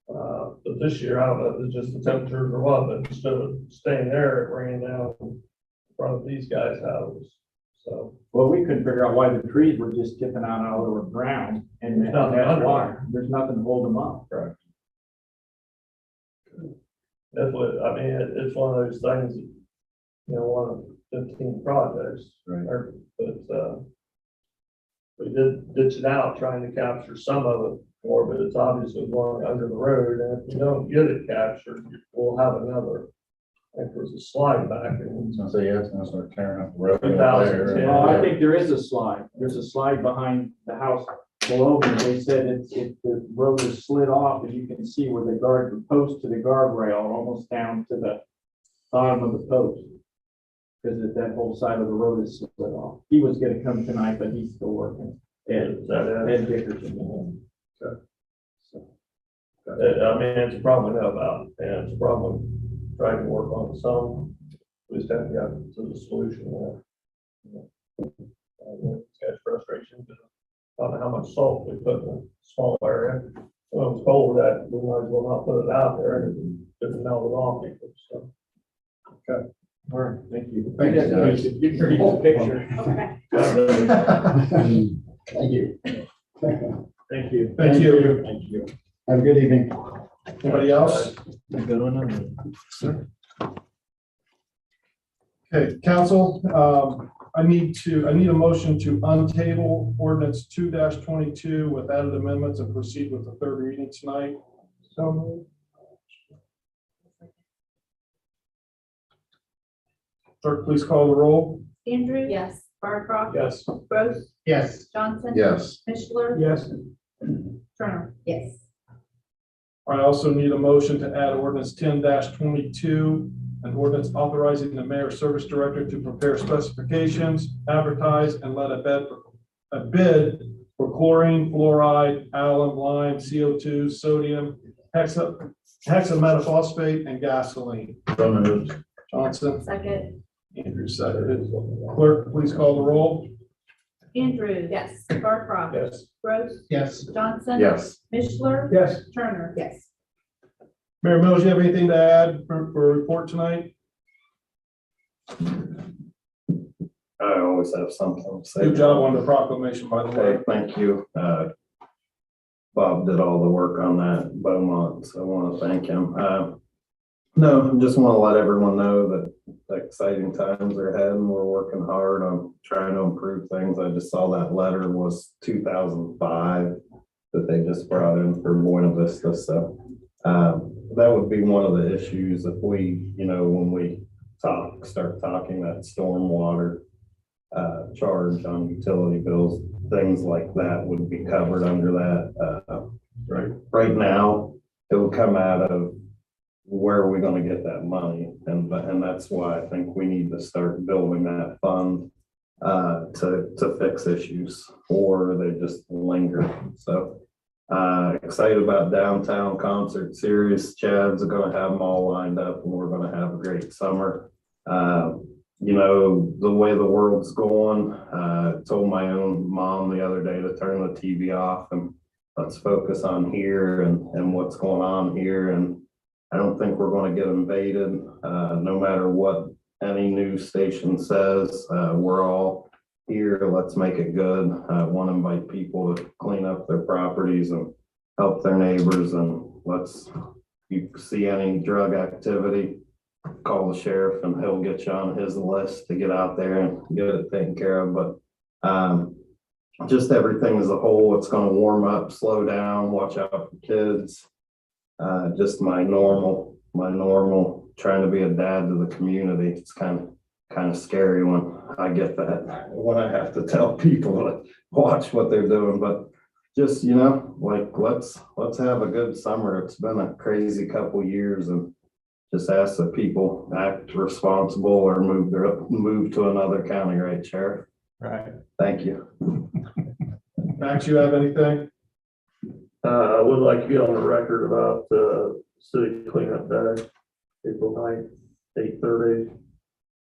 But this year, I don't know, if it's just the temperatures or what, but instead of staying there, it ran down in front of these guys' houses. So. Well, we couldn't figure out why the trees were just tipping out all over the ground and There's nothing that's under why. there. There's nothing to hold them up. Correct. That's what, I mean, it's one of those things, that, one of 15 projects. Right. But we did ditch it out, trying to capture some of it more, but it's obviously going under the road, and if we don't get it captured, we'll have another. I think there's a slide back in. So yeah, it's gonna start tearing up the road. 2010. Well, I think there is a slide. There's a slide behind the house below me. They said the road is slid off, and you can see where the post to the guardrail, almost down to the bottom of the post. Because that whole side of the road is slid off. He was gonna come tonight, but he's still working. Ed Dickerson. I mean, it's a problem we know about, and it's a problem we try to work on some. We just haven't gotten to the solution there. It's got frustration, because I don't know how much salt we put in a small area. When it was cold, that we might as well not put it out there, and it didn't melt it off. So. Okay. All right, thank you. Thanks, guys. You can read the picture. Okay. Thank you. Thank you. Thank you. Thank you. Have a good evening. Anybody else? Good one. Okay, council, I need a motion to untable ordinance 2-22 with added amendments and proceed with the third reading tonight. So. Clerk, please call the roll. Andrews. Yes. Barcroft. Yes. Gross. Yes. Johnson. Yes. Mishler. Yes. Turner. Yes. I also need a motion to add ordinance 10-22, an ordinance authorizing the mayor service director to prepare specifications, advertise, and let a bid for chlorine, fluoride, alum, lime, CO2, sodium, hexametaphosphate, and gasoline. Johnson. Second. Andrew seconded. Clerk, please call the roll. Andrews. Yes. Barcroft. Yes. Gross. Yes. Johnson. Yes. Mishler. Yes. Turner. Yes. Mayor Mills, you have anything to add for a report tonight? I always have something to say. Good job on the proclamation, by the way. Okay, thank you. Bob did all the work on that, Beaumont, so I want to thank him. No, I just want to let everyone know that exciting times are ahead and we're working hard on trying to improve things. I just saw that letter was 2005 that they just brought in for Buena Vista, so that would be one of the issues if we, when we start talking that stormwater charge on utility bills, things like that would be covered under that. Right now, it will come out of where are we going to get that money? And that's why I think we need to start building that fund to fix issues, or they just linger. So excited about downtown concert series. Chad's going to have them all lined up and we're going to have a great summer. The way the world's going, told my own mom the other day to turn the TV off and let's focus on here and what's going on here. And I don't think we're going to get invaded, no matter what any news station says. We're all here. Let's make it good. I want to invite people to clean up their properties and help their neighbors. And if you see any drug activity, call the sheriff and he'll get you on his list to get out there and get it taken care of. But just everything as a whole, it's going to warm up, slow down, watch out for kids. Just my normal trying to be a dad to the community. It's kind of scary when I get that, when I have to tell people to watch what they're doing, but just, let's have a good summer. It's been a crazy couple years, and just ask that people act responsible or move to another county, right, Sheriff? Right. Thank you. Max, you have anything? I would like to get on the record about the city cleanup day, April 9th, 8:30.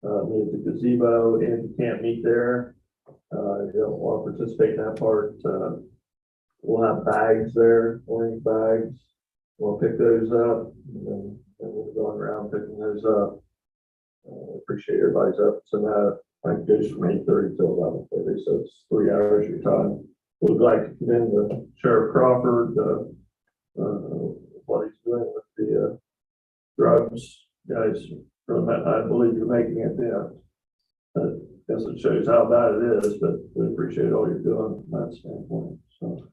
Meet at the gazebo, and you can't meet there. You don't want to participate in that part. We'll have bags there, orange bags. We'll pick those up, and we'll be going around picking those up. Appreciate everybody's efforts in that. I think it goes from 8:30 till 11:30, so it's 3 hours of your time. Would like to commend the Sheriff Crawford, what he's doing with the drugs. Guys, I believe you're making it, yeah. I guess it shows how bad it is, but we appreciate all you're doing from that standpoint. So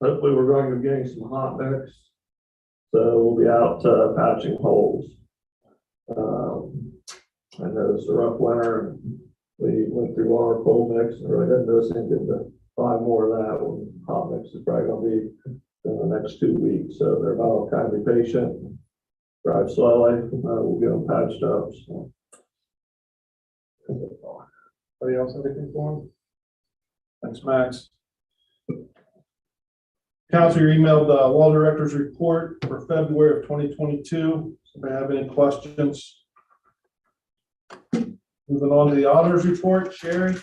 hopefully we're going to be getting some hot mix. So we'll be out patching holes. I know it's a rough winter, and we went through our cold mix and really didn't do us any good to buy more of that when hot mix is probably going to be in the next 2 weeks. So they're about kind of be patient, drive slowly. We'll get them patched up. So. Anybody else have anything for him? Thanks, Max. Council, you emailed the law director's report for February of 2022. If you have any questions. Moving on to the auditor's report, Sherry.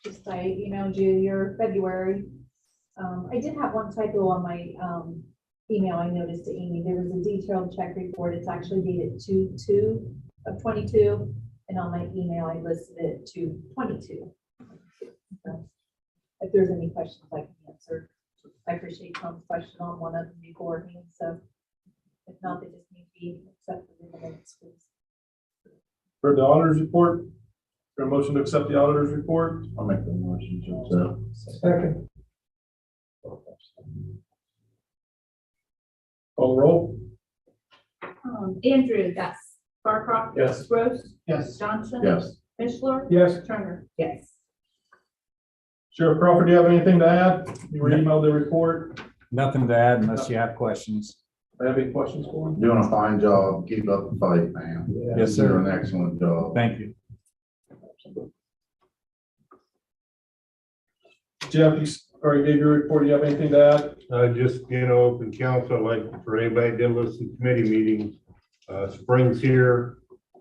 Just I emailed you your February. I did have one typo on my email I noticed to Amy. There was a detailed check report. It's actually dated 2/2 of 22, and on my email, I listed it to 22. So, if there's any questions I can answer, I appreciate Tom's question on one of them beforehand, so if not, they just need to be accepted in the minutes, please. For the auditor's report, for a motion to accept the auditor's report, I'll make the motion to accept. Second. call the roll. Andrews. Yes. Barcroft. Yes. Gross. Yes. Johnson. Yes. Mishler. Yes. Turner. Yes. Sheriff Crawford, do you have anything to add? You were emailed the report. Nothing to add unless you have questions. Do you have any questions for him? Doing a fine job. Keep up the fight, man. Yes, You're sir. an excellent job. Thank you. Jeff, you already gave your report. Do you have anything to add? Just, open council, like for anybody that didn't listen to committee meetings, spring's here.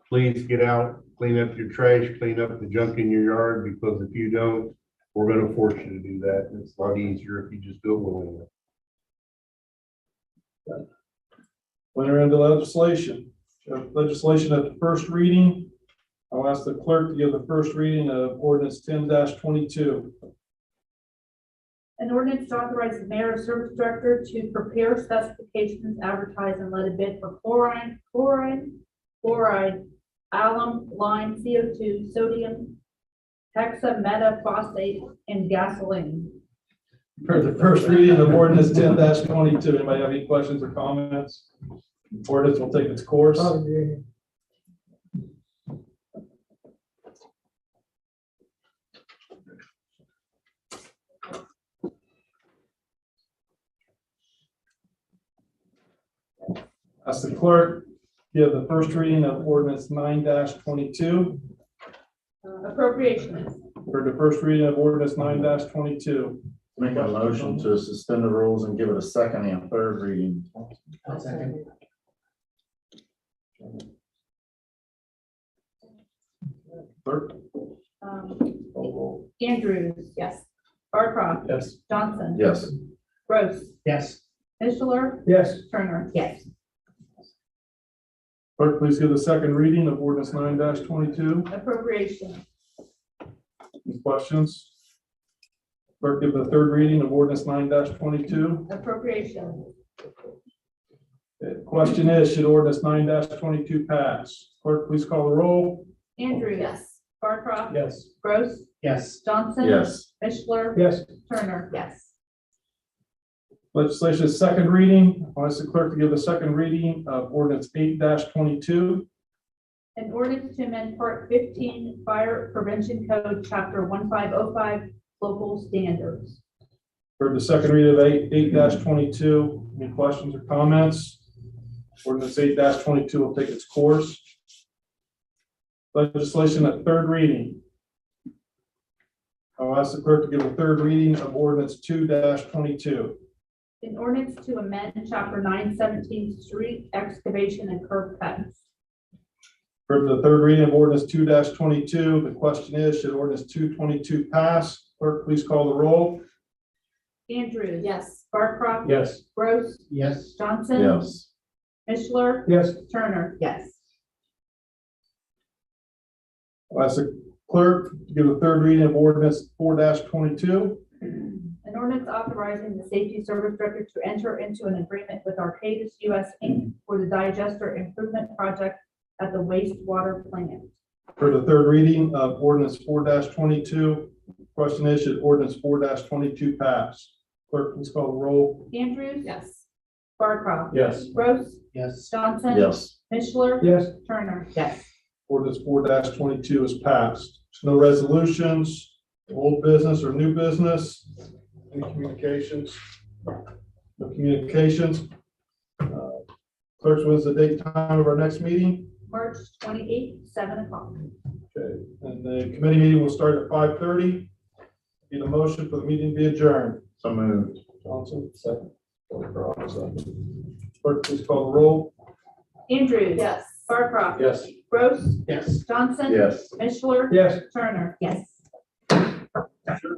Please get out, clean up your trash, clean up the junk in your yard, because if you don't, we're gonna force you to do that. And it's a lot easier if you just do it willingly. Enter into legislation. Legislation at the first reading. I'll ask the clerk to give the first reading of ordinance 10-22. An ordinance to authorize the mayor or service director to prepare specifications, advertise, and let a bid for fluoride, alum, lime, CO2, sodium, hexametaphosphate, and gasoline. For the first reading of ordinance 10-22. Anybody have any questions or comments? Ordinance will take its course. Ask the clerk, give the first reading of ordinance 9-22. Appropriations. For the first reading of ordinance 9-22. Make a motion to suspend the rules and give it a second and third reading. Clerk? Andrews. Yes. Barcroft. Yes. Johnson. Yes. Gross. Yes. Mishler. Yes. Turner. Yes. Clerk, please give the second reading of ordinance 9-22. Appropriation. Any questions? Clerk, give the third reading of ordinance 9-22. Appropriation. Okay, question is, should ordinance 9-22 pass? Clerk, please call the roll. Andrews. Yes. Barcroft. Yes. Gross. Yes. Johnson. Yes. Mishler. Yes. Turner. Yes. Legislation is second reading. I'll ask the clerk to give the second reading of ordinance 8-22. An ordinance to amend Part 15 Fire Prevention Code, Chapter 1505, Local Standards. For the second reading of 8-22. Any questions or comments? Ordinance 8-22 will take its course. Legislation at third reading. I'll ask the clerk to give a third reading of ordinance 2-22. An ordinance to amend Chapter 917 Street Excavation and Curb Cuts. For the third reading of ordinance 2-22, the question is, should ordinance 2-22 pass? Clerk, please call the roll. Andrews. Yes. Barcroft. Yes. Gross. Yes. Johnson. Yes. Mishler. Yes. Turner. Yes. I'll ask the clerk to give a third reading of ordinance 4-22. An ordinance authorizing the safety service director to enter into an agreement with Arcadis US Inc. for the digester improvement project at the wastewater plant. For the third reading of ordinance 4-22, question is, should ordinance 4-22 pass? Clerk, please call the roll. Andrews. Yes. Barcroft. Yes. Gross. Yes. Johnson. Yes. Mishler. Yes. Turner. Yes. Ordinance 4-22 is passed. There's no resolutions, old business or new business. Any communications? No communications. Clerk, when's the date and time of our next meeting? March 28th, 7 o'clock. Okay, and the committee meeting will start at 5:30. Need a motion for the meeting to be adjourned. So moved. Johnson, second. Clerk, please call the roll. Andrews. Yes. Barcroft. Yes. Gross. Yes. Johnson. Yes. Mishler. Yes. Turner. Yes. Sure.